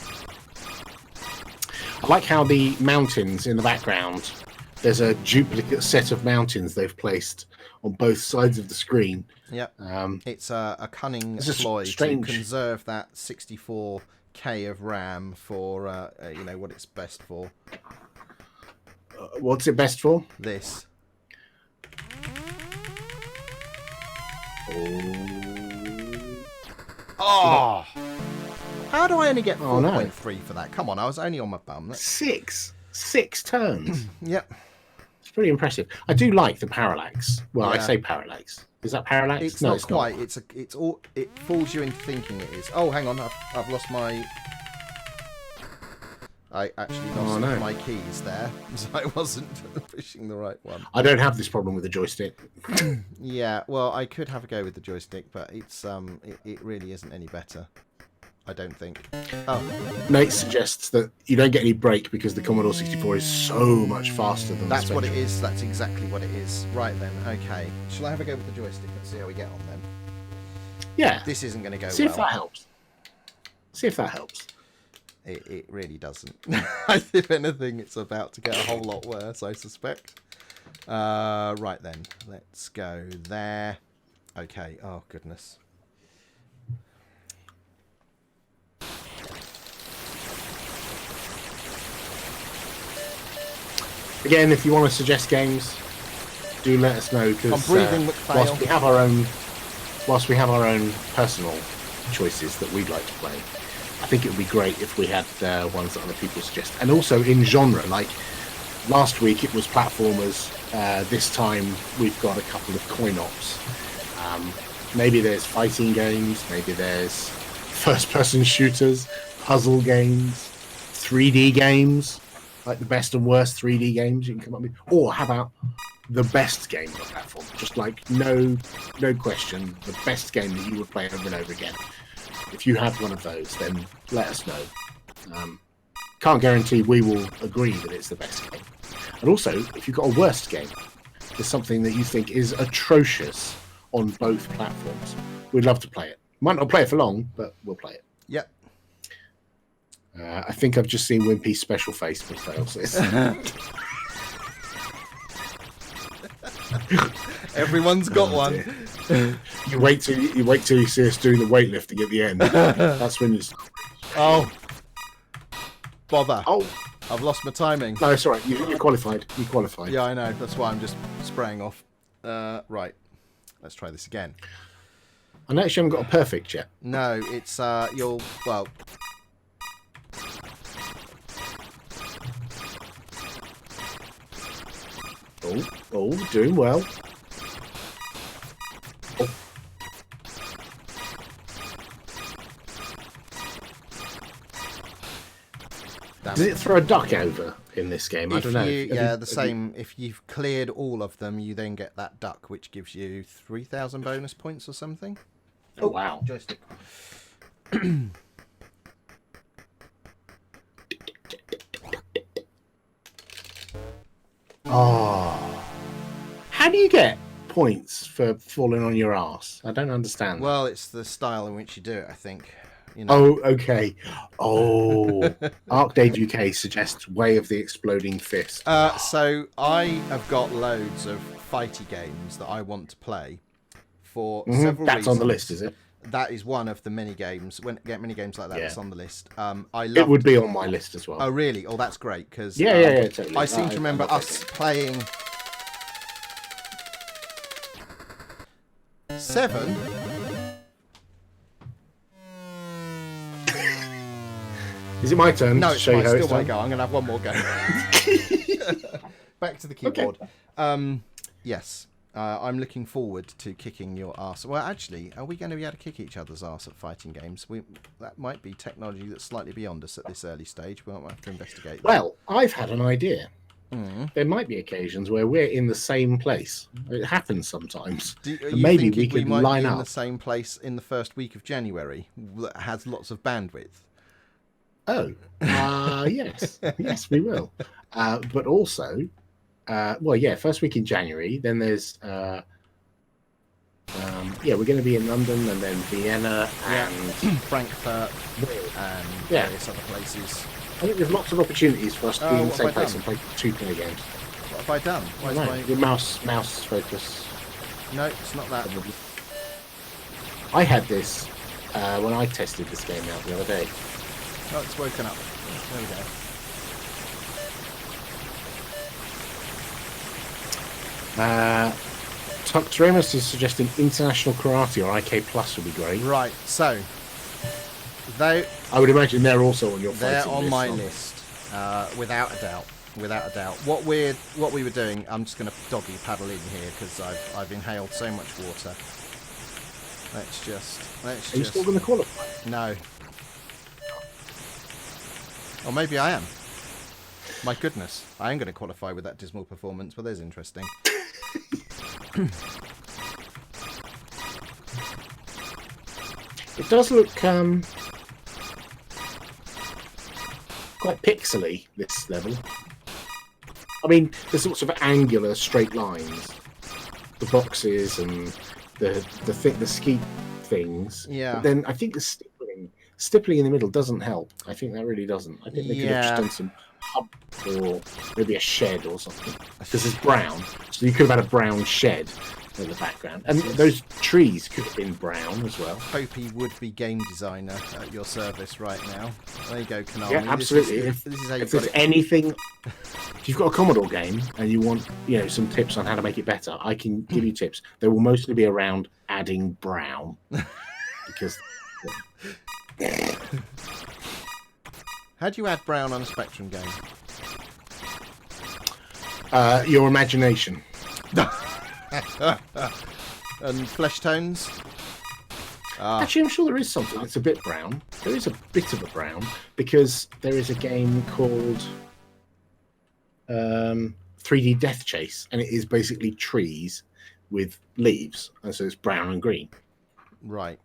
I like how the mountains in the background, there's a duplicate set of mountains they've placed on both sides of the screen. Yep. It's a cunning It's a ploy strange- to conserve that 64K of RAM for, you know, what it's best for. What's it best for? This. Oh! How do I only get 4.3 for that? Come on, I was only on my bum. Six turns. Yep. It's pretty impressive. I do like the parallax. Well, I Yeah. say parallax. Is that parallax? It's No, not it's quite. It's all. It fools you into thinking it is. Oh, hang on. I've lost my. I actually lost my keys there, so I wasn't pushing the right one. I don't have this problem with the joystick. Yeah, well, I could have a go with the joystick, but it's it really isn't any better. I don't think. Oh, Nate suggests that you don't get any break because the Commodore 64 is so much faster than that's the what it Spectrum. is. That's exactly what it is. Right then. Okay. Shall I have a go with the joystick and see how we get on then? Yeah. This isn't going to go See well. if that helps. See if that helps. It really doesn't. If anything, it's about to get a whole lot worse, I suspect. Right then, let's go there. Okay, oh goodness. Again, if you want to suggest games, do let us know I'm because breathing McPhail. whilst we have our own personal choices that we'd like to play, I think it would be great if we had ones that other people suggest. And also in genre, like last week it was platformers. This time we've got a couple of coin ops. Maybe there's fighting games, maybe there's first-person shooters, puzzle games, 3D games, like the best and worst 3D games you can come up with. Or how about the best game on the platform? Just like no question, the best game that you would play over and over again. If you have one of those, then let us know. Can't guarantee we will agree that it's the best game. And also, if you've got a worst game, there's something that you think is atrocious on both platforms, we'd love to play it. Might not play it for long, but we'll play it. Yep. I think I've just seen Wimpy's special face with fails. Everyone's got one. Dear. You wait till you see us doing the weightlifting at the end. That's when you. Oh, bother! Oh, I've lost my timing. no, it's all right. You qualified. You qualified. Yeah, I know. That's why I'm just spraying off. Right. Let's try this again. I noticed you haven't got a perfect yet. No, it's you'll well. Oh, doing well. Oh. Does it throw a duck over in this game? I don't know. The same. If you've cleared all of them, you then get that duck, which gives you 3,000 bonus points or something. Oh, wow. Joystick. Oh. How do you get points for falling on your ass? I don't understand. Well, it's the style in which you do it, I think. You know. Oh, okay. Oh, Arcade UK suggests Way of the Exploding Fist. So I have got loads of fighty games that I want to play for several That's reasons. on the list, is it? That is one of the many games. When get many games like that, that's on the list. It would be on my list as well. Oh, really? Oh, that's great because totally. I seem to remember us playing 7. Is it my turn? No, to it's show you fine. how Still it's my done? go. I'm going to have one more go. Back to the keyboard. Okay. Yes. I'm looking forward to kicking your ass. Well, actually, are we going to be able to kick each other's ass at fighting games? That might be technology that's slightly beyond us at this early stage. We might have to investigate. Well, I've had an idea. There might be occasions where we're in the same place. It happens sometimes. And maybe we could might line be in up the same place in the first week of January that has lots of bandwidth. Oh, yes. Yes, we will. But also, first week in January, then there's, we're going to be in London and then Vienna and Frankfurt and various other places. I think there's lots of opportunities for us to be in the same place and play 2-player games. What have I done? Your mouse focus. No, it's not that. I had this when I tested this game out the other day. Oh, it's woken up. There we go. Tux Remus is suggesting International Karate or IK Plus would be great. Right, so I would imagine they're also on your they're fighting on list, my list, without a doubt. Without a doubt. What we were doing, I'm just going to doggy paddle in here because I've inhaled so much water. Let's just. Are you still going to qualify? No. Or maybe I am. My goodness, I am going to qualify with that dismal performance, but there's interesting. It does look quite pixely, this level. I mean, there's lots of angular straight lines. The boxes and the skeet things. Yeah. But then I think the stippling in the middle doesn't help. I think that really doesn't. I think they could have just done some hub or maybe a shed or something. Because it's brown, so you could have had a brown shed in the background. And those trees could have been brown as well. Hopey would-be game designer at your service right now. There you go, Konami. Yeah, absolutely. This is how if there's if you've got a Commodore game and you want, some tips on how to make it better, I can give you tips. They will mostly be around adding brown, because. How do you add brown on a Spectrum game? Your imagination. And flesh tones? Actually, I'm sure there is something that's a bit brown. There is a bit of a brown because there is a game called 3D Death Chase, and it is basically trees with leaves, and so it's brown and green. Right.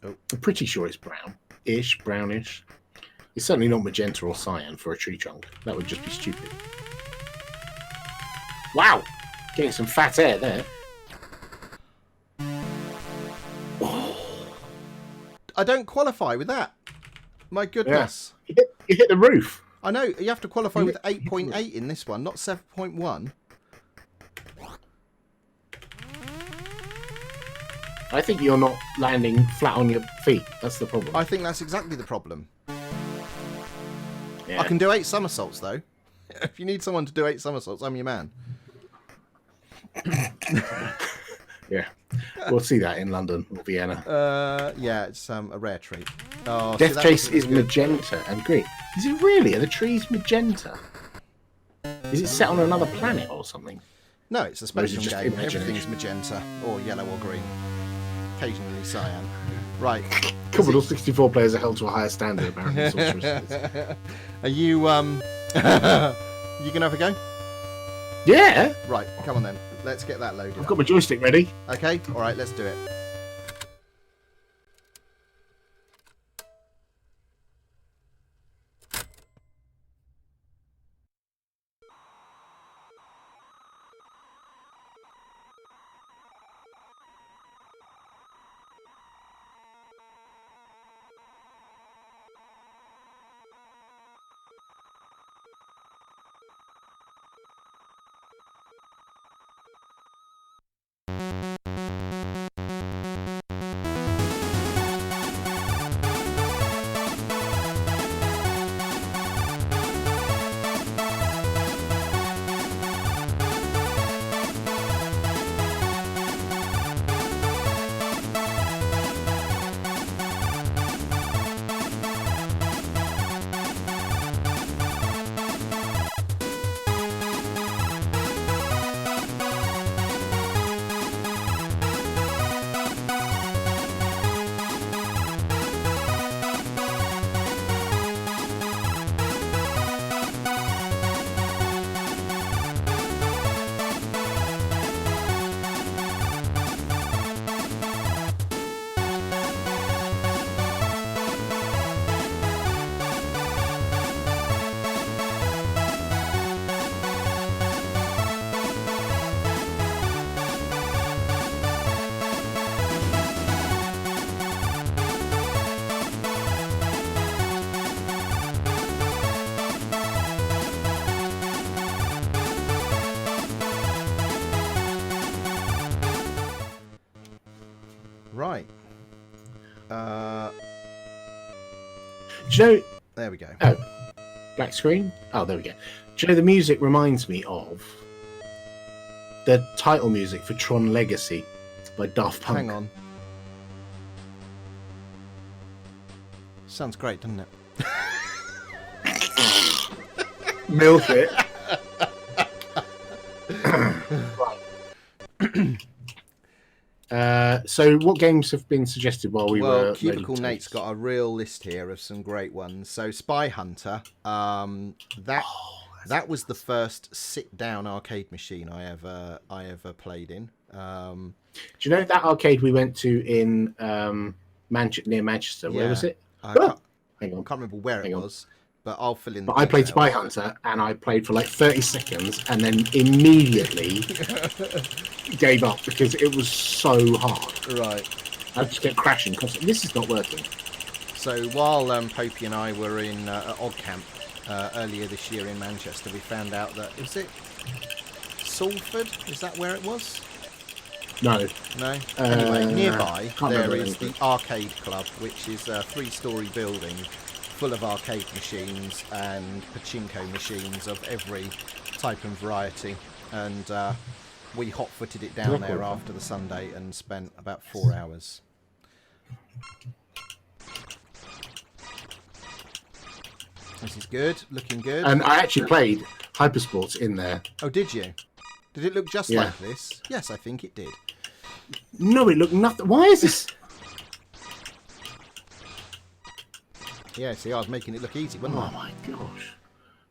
Oh. I'm pretty sure it's brownish. It's certainly not magenta or cyan for a tree trunk. That would just be stupid. Wow! Getting some fat air there. I don't qualify with that. My goodness. Yeah. You hit the roof. I know. You have to qualify with 8.8 in this one, not 7.1. I think you're not landing flat on your feet. That's the problem. I think that's exactly the problem. Yeah. I can do 8 somersaults, though. If you need someone to do 8 somersaults, I'm your man. Yeah. We'll see that in London or Vienna. Yeah, it's a rare treat. Oh, Death Chase is magenta and green. Is it really? Are the trees magenta? Is it set on another planet or something? No, it's a Spectrum game. Imagination? Everything's magenta or yellow or green. Occasionally cyan. Right. Commodore 64 players are held to a higher standard, apparently. Are you you gonna have a go? Yeah. Right, come on then. Let's get that loaded. I've got my joystick ready. Okay, alright, let's do it. Right. Do you know? There we go. Oh, black screen. Oh, there we go. Do you know the music reminds me of the title music for Tron Legacy by Daft Punk? Hang on. Sounds great, doesn't it? Milk it. So what games have been suggested while we were... Cubicle Nate's got a real list here of some great ones. So Spy Hunter, that was the first sit-down arcade machine I ever played in. Do you know that arcade we went to in near Manchester? Where was it? Hang on. I can't remember where it was, but I'll fill in the But I played details. Spy Hunter, and I played for like 30 seconds, and then immediately gave up because it was so hard. Right. I just kept crashing constantly. This is not working. So while Popey and I were in Odd Camp earlier this year in Manchester, we found out that, is it Salford? Is that where it was? No. No? Anyway, nearby there is anything. the Arcade Club, which is a 3-storey building full of arcade machines and pachinko machines of every type and variety. And we hot-footed it down there after the Sunday and spent about 4 hours. This is good, looking good. And I actually played Hypersports in there. Oh, did you? Did it look just like this? Yes, I think it did. No, it looked nothing. Why is this? Yeah, see, I was making it look easy, wasn't I? Oh my gosh.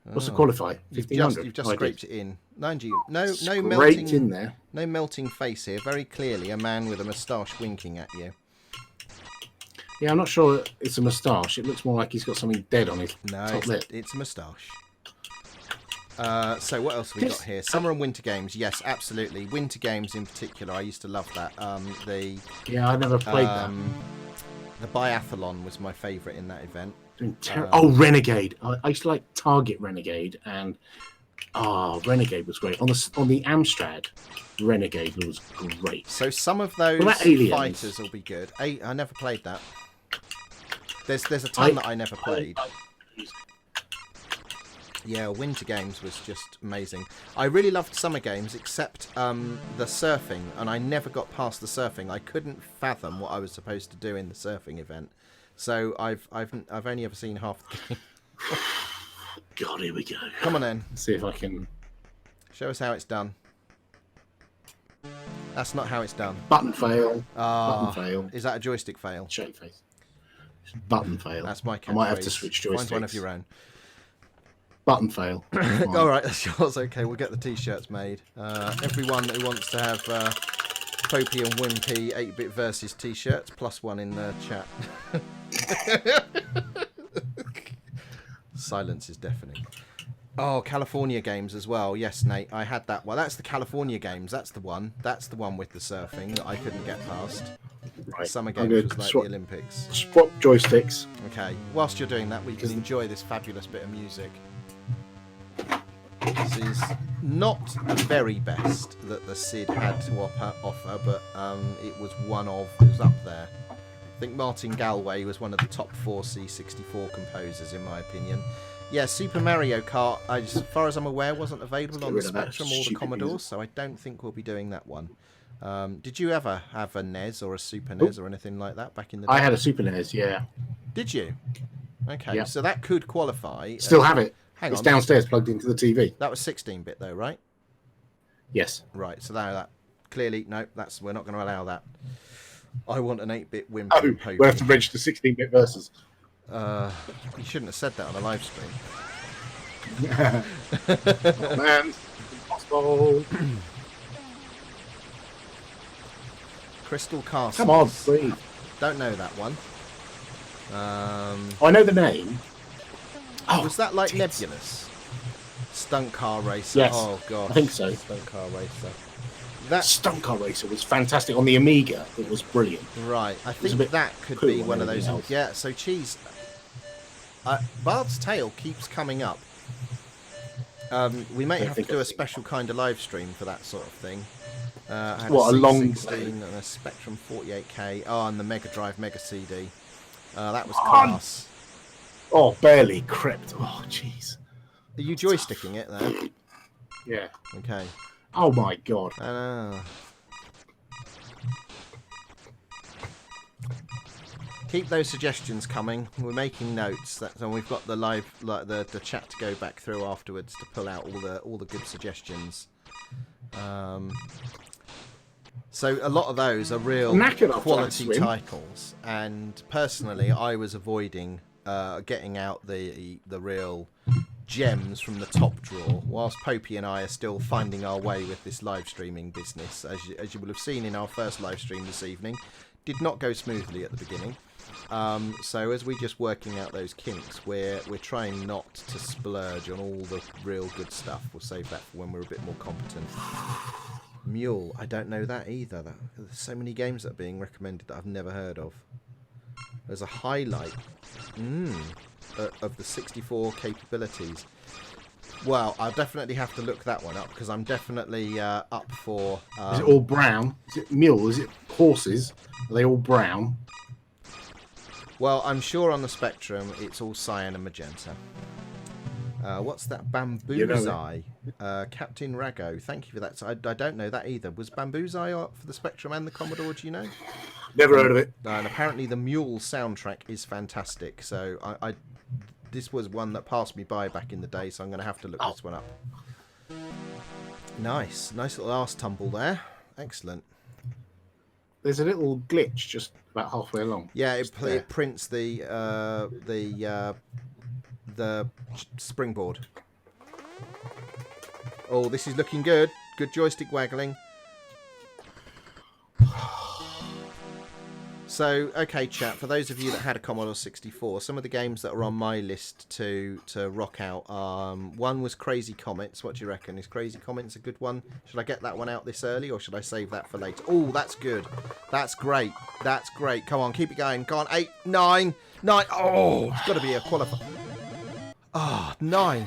What's the qualify? You've 1500. just scraped it in. Mind you, no Scraped melting in there. No melting face here. Very clearly a man with a moustache winking at you. Yeah, I'm not sure it's a moustache. It looks more like he's got something dead on his top lip. It's a moustache. So what else have we got here? Summer and winter games. Yes, absolutely. Winter games in particular. I used to love that. Yeah, I never played that. The biathlon was my favourite in that event. Renegade. I used to like Target Renegade, and Renegade was great. On the Amstrad, Renegade was great. So some of those fighters will be good. I never played that. There's a ton that I never played. Yeah, winter games was just amazing. I really loved summer games, except the surfing, and I never got past the surfing. I couldn't fathom what I was supposed to do in the surfing event. So I've only ever seen half the game. God, here we go. Come on then. Let's see if I can Show us how it's done. That's not how it's done. button fail. Button fail. Is that a joystick fail? Shake face. Button fail. That's my catchphrase. I might have to switch joysticks. Find one of your own. Button fail. All right, that's yours. Okay, we'll get the t-shirts made. Everyone who wants to have Popey and Wimpy 8-bit versus t-shirts, +1 in the chat. Silence is deafening. Oh, California games as well. Yes, Nate, I had that one. That's the California games. That's the one. That's the one with the surfing that I couldn't get past. Right. Summer games was like the Olympics. Swap joysticks. Okay, whilst you're doing that, we can enjoy this fabulous bit of music. This is not the very best that the SID had to offer, but it was up there. I think Martin Galway was one of the top 4 C64 composers, in my opinion. Yeah, Super Mario Kart, as far as I'm aware, wasn't available on the Spectrum or the Commodore, so I don't think we'll be doing that one. Did you ever have a NES or a Super NES or anything like that back in the day? I had a Super NES, yeah. Did you? Okay, Yep. so that could qualify. Still have it. Hang on. It's downstairs plugged into the TV. That was 16-bit though, right? Yes. Right, so that clearly, no, we're not going to allow that. I want an 8-bit wimp. Oh, we'll have to register 16-bit verses. You shouldn't have said that on a live stream. Oh, man. Impossible. Crystal Castle. Come on, please. Don't know that one. I know the name. Oh, was that like Nebulous? Stunt Car Racer. Yes. Oh god. I think so. Stunt Car Racer. That Stunt Car Racer was fantastic on the Amiga. It was brilliant. Right. I think that could be one of those. Yeah. So Cheese. Bard's Tale keeps coming up. We may have to do a special kind of live stream for that sort of thing. I had a long 16 and a Spectrum 48K. Oh, and the Mega Drive Mega CD. That was class. Oh, barely crept. Oh, jeez. Are you joysticking it there? Yeah. Okay. Oh my god. I know. Keep those suggestions coming. We're making notes. And we've got the live, like the chat to go back through afterwards to pull out all the good suggestions. So a lot of those are real quality titles, and personally, I was avoiding getting out the real gems from the top drawer, whilst Popey and I are still finding our way with this live streaming business. As you will have seen in our first live stream this evening, did not go smoothly at the beginning. So as we're just working out those kinks, we're trying not to splurge on all the real good stuff. We'll save that for when we're a bit more competent. Mule, I don't know that either. There's so many games that are being recommended that I've never heard of. There's a highlight of the 64 capabilities. Well, I'll definitely have to look that one up, because I'm definitely up for... Is it all brown? Is it mule? Is it horses? Are they all brown? Well, I'm sure on the Spectrum it's all cyan and magenta. What's that? Bamboo's Eye. Captain Rago. Thank you for that. So I don't know that either. Was Bamboo's Eye for the Spectrum and the Commodore? Do you know? Never heard of it. And apparently the Mule soundtrack is fantastic. So this was one that passed me by back in the day, so I'm going to have to look this one up. Nice little arse tumble there. Excellent. There's a little glitch just about halfway along. Yeah, it prints the springboard. Oh, this is looking good. Good joystick waggling. So, okay, chat, for those of you that had a Commodore 64, some of the games that are on my list to rock out, one was Crazy Comets. What do you reckon? Is Crazy Comets a good one? Should I get that one out this early, or should I save that for later? Oh, that's good. That's great. That's great. Come on, keep it going. Go on, 8, 9. Oh, it's got to be a qualifier. Ah, 9.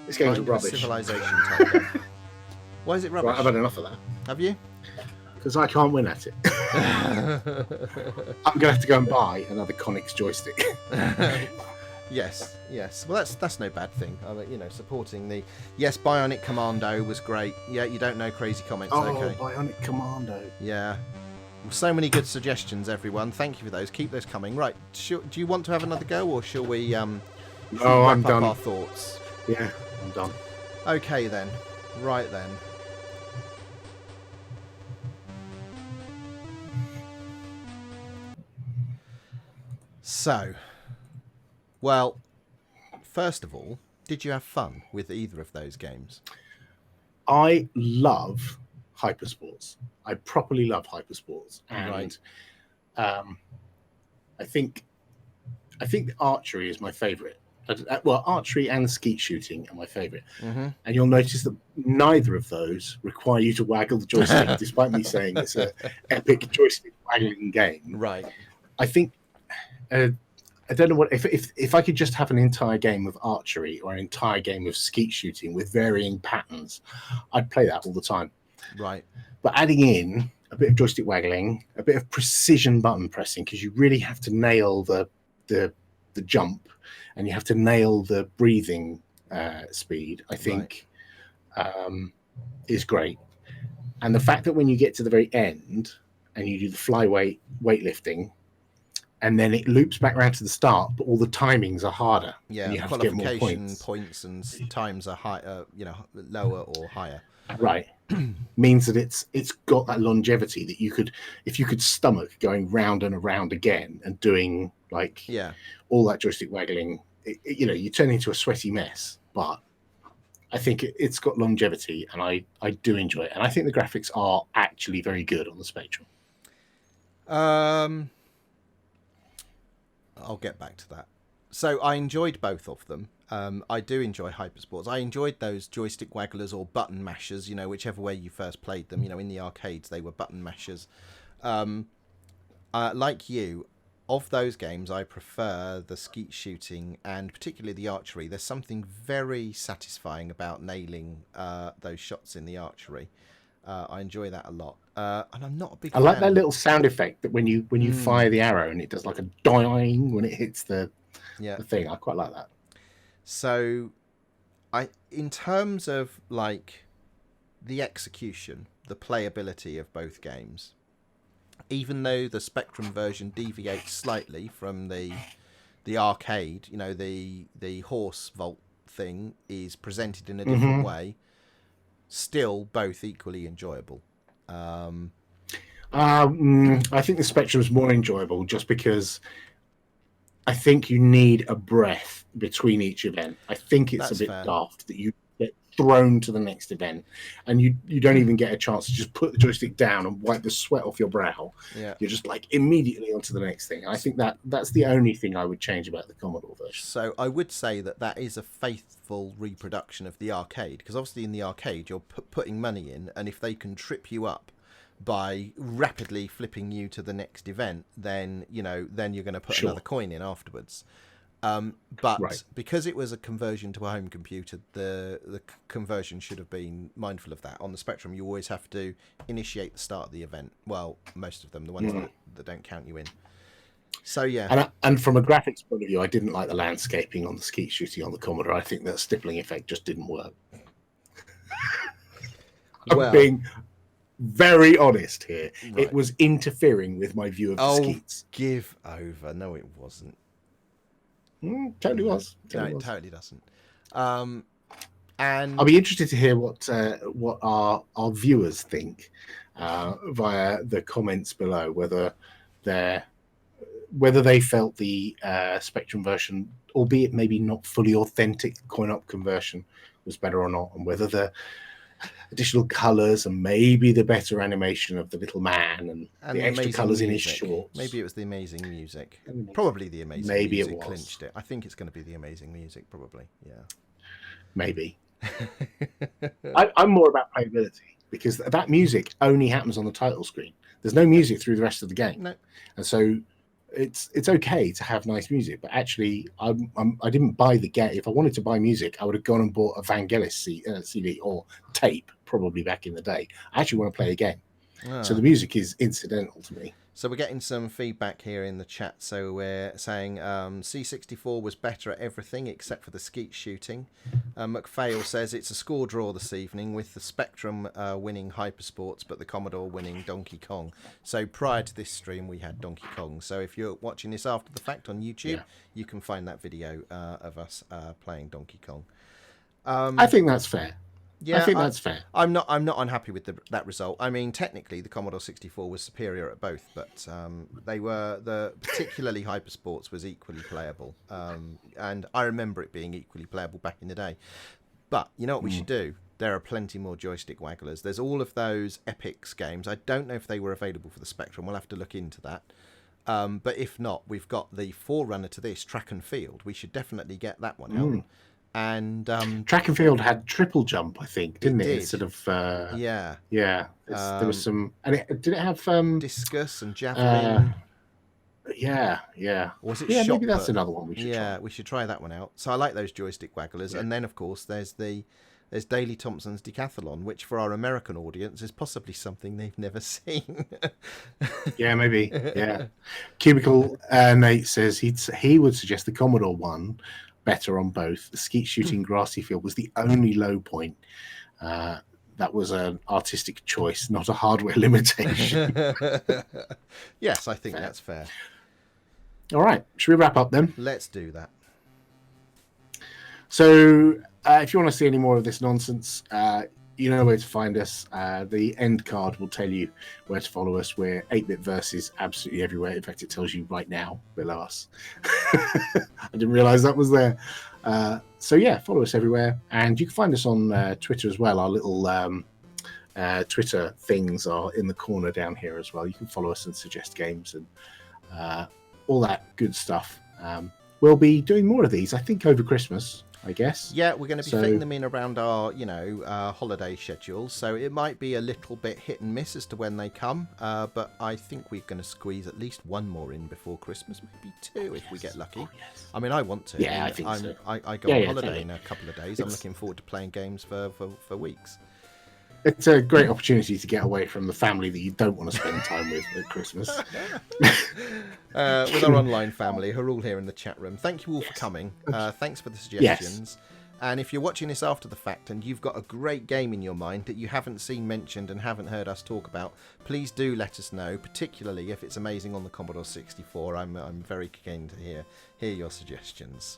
This game's rubbish. Civilization type. Why is it rubbish? Right, I've had enough of that. Have you? Because I can't win at it. I'm going to have to go and buy another Conix joystick. Yes. Well, that's no bad thing. Supporting the... Yes, Bionic Commando was great. Yeah, you don't know Crazy Comments. Oh, okay. Bionic Commando. Yeah. So many good suggestions, everyone. Thank you for those. Keep those coming. Right. Do you want to have another go, or shall we... No, I'm done. Our thoughts? Yeah, I'm done. Okay, then. Right, then. So, well, first of all, did you have fun with either of those games? I love Hypersports. I properly love Hypersports, and right. I think archery is my favourite. Well, archery and skeet shooting are my favourite. Mm-hmm. And you'll notice that neither of those require you to waggle the joystick, despite me saying it's an epic joystick waggling game. Right. I think I don't know what if I could just have an entire game of archery or an entire game of skeet shooting with varying patterns, I'd play that all the time. Right. But adding in a bit of joystick waggling, a bit of precision button pressing, because you really have to nail the jump and you have to nail the breathing speed, I think, is great. And the fact that when you get to the very end and you do the flyweight weightlifting, and then it loops back around to the start, but all the timings are harder. Yeah, and you the have to get more qualification points. and times are high, lower or higher. Right. Means that it's got that longevity that you could, if you could stomach going round and around again and doing like all that joystick waggling, you turn into a sweaty mess. But I think it's got longevity, and I do enjoy it. And I think the graphics are actually very good on the Spectrum. I'll get back to that. So I enjoyed both of them. I do enjoy Hypersports. I enjoyed those joystick wagglers or button mashers, whichever way you first played them. In the arcades, they were button mashers. Like you, of those games, I prefer the skeet shooting and particularly the archery. There's something very satisfying about nailing those shots in the archery. I enjoy that a lot. And I'm not a big fan. I like that little sound effect that when you fire the arrow and it does like a doing when it hits the thing. I quite like that. So, in terms of like the execution, the playability of both games, even though the Spectrum version deviates slightly from the arcade, the horse vault thing is presented in a different way, still both equally enjoyable. I think the Spectrum is more enjoyable just because I think you need a breath between each event. I think it's a bit daft that you get thrown to the next event and you don't even get a chance to just put the joystick down and wipe the sweat off your brow. Yeah. You're just like immediately onto the next thing. I think that's the only thing I would change about the Commodore version. So I would say that is a faithful reproduction of the arcade, because obviously in the arcade you're putting money in, and if they can trip you up by rapidly flipping you to the next event, then you're going to put another coin in afterwards. But because it was a conversion to a home computer, the conversion should have been mindful of that. On the Spectrum, you always have to initiate the start of the event. Well, most of them, the ones that don't count you in. So yeah. And from a graphics point of view, I didn't like the landscaping on the skeet shooting on the Commodore. I think that stippling effect just didn't work. I'm being very honest here. Right. It was interfering with my view of the skeets. Give over. No, it wasn't. Totally was. It totally doesn't. And I'll be interested to hear what our viewers think via the comments below, whether they felt the Spectrum version, albeit maybe not fully authentic coin-op conversion, was better or not, and whether the additional colours and maybe the better animation of the little man and the extra colours in his shorts. Maybe it was the amazing music. Probably the amazing music. Maybe it was. Clinched it. I think it's going to be the amazing music, probably. Yeah. Maybe. I'm more about playability, because that music only happens on the title screen. There's no music through the rest of the game. No. And so it's okay to have nice music, but actually I didn't buy the game. If I wanted to buy music, I would have gone and bought a Vangelis CD or tape, probably back in the day. I actually want to play a game. So the music is incidental to me. So we're getting some feedback here in the chat. So we're saying C64 was better at everything except for the skeet shooting. McPhail says it's a score draw this evening, with the Spectrum winning Hypersports but the Commodore winning Donkey Kong. So prior to this stream we had Donkey Kong. So if you're watching this after the fact on YouTube, you can find that video of us playing Donkey Kong. I think that's fair. Yeah, I think that's fair. I'm not unhappy with that result. I mean, technically, the Commodore 64 was superior at both, but particularly Hypersports was equally playable. And I remember it being equally playable back in the day. But you know what we should do? There are plenty more joystick wagglers. There's all of those Epix games. I don't know if they were available for the Spectrum. We'll have to look into that. But if not, we've got the forerunner to this, Track and Field. We should definitely get that one out. And Track and Field had triple jump, I think, didn't it? Instead of yeah. There was some, and did it have discus and javelin? Yeah. Or was it Yeah, shot maybe that's put? another one we should Yeah, try. we should try that one out. So I like those joystick wagglers, and then of course there's Daley Thompson's Decathlon, which for our American audience is possibly something they've never seen. Yeah, maybe. Yeah. Cubicle Nate says he would suggest the Commodore one better on both. The skeet shooting grassy field was the only low point. That was an artistic choice, not a hardware limitation. Yes, I think that's fair. All right. Should we wrap up then? Let's do that. So if you want to see any more of this nonsense, you know where to find us. The end card will tell you where to follow us. We're 8-Bit Versus absolutely everywhere. In fact, it tells you right now below us. I didn't realize that was there. So yeah, follow us everywhere. And you can find us on Twitter as well. Our little Twitter things are in the corner down here as well. You can follow us and suggest games and all that good stuff. We'll be doing more of these, I think, over Christmas. I guess. Yeah, we're going to be fitting them in around our, holiday schedule. So it might be a little bit hit and miss as to when they come. But I think we're going to squeeze at least one more in before Christmas, maybe two if we get lucky. Yes. I mean, I want to. Yeah, I think so. I go on holiday in a couple of days. I'm looking forward to playing games for weeks. It's a great opportunity to get away from the family that you don't want to spend time with at Christmas. With our online family who are all here in the chat room. Thank you all for coming. Thanks for the suggestions. Yes. And if you're watching this after the fact and you've got a great game in your mind that you haven't seen mentioned and haven't heard us talk about, please do let us know, particularly if it's amazing on the Commodore 64. I'm very keen to hear your suggestions.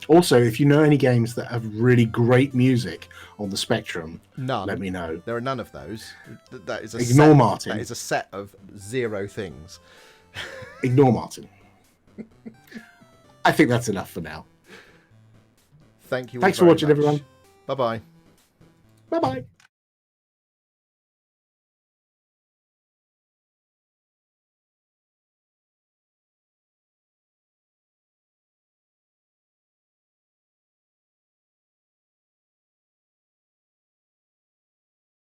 Also, if you know any games that have really great music on the Spectrum, let me know. There are none of those. That is Ignore Martin. That is a set of 0 things. Ignore Martin. I think that's enough for now. Thank you all Thanks for watching, everyone. Bye-bye. Bye-bye.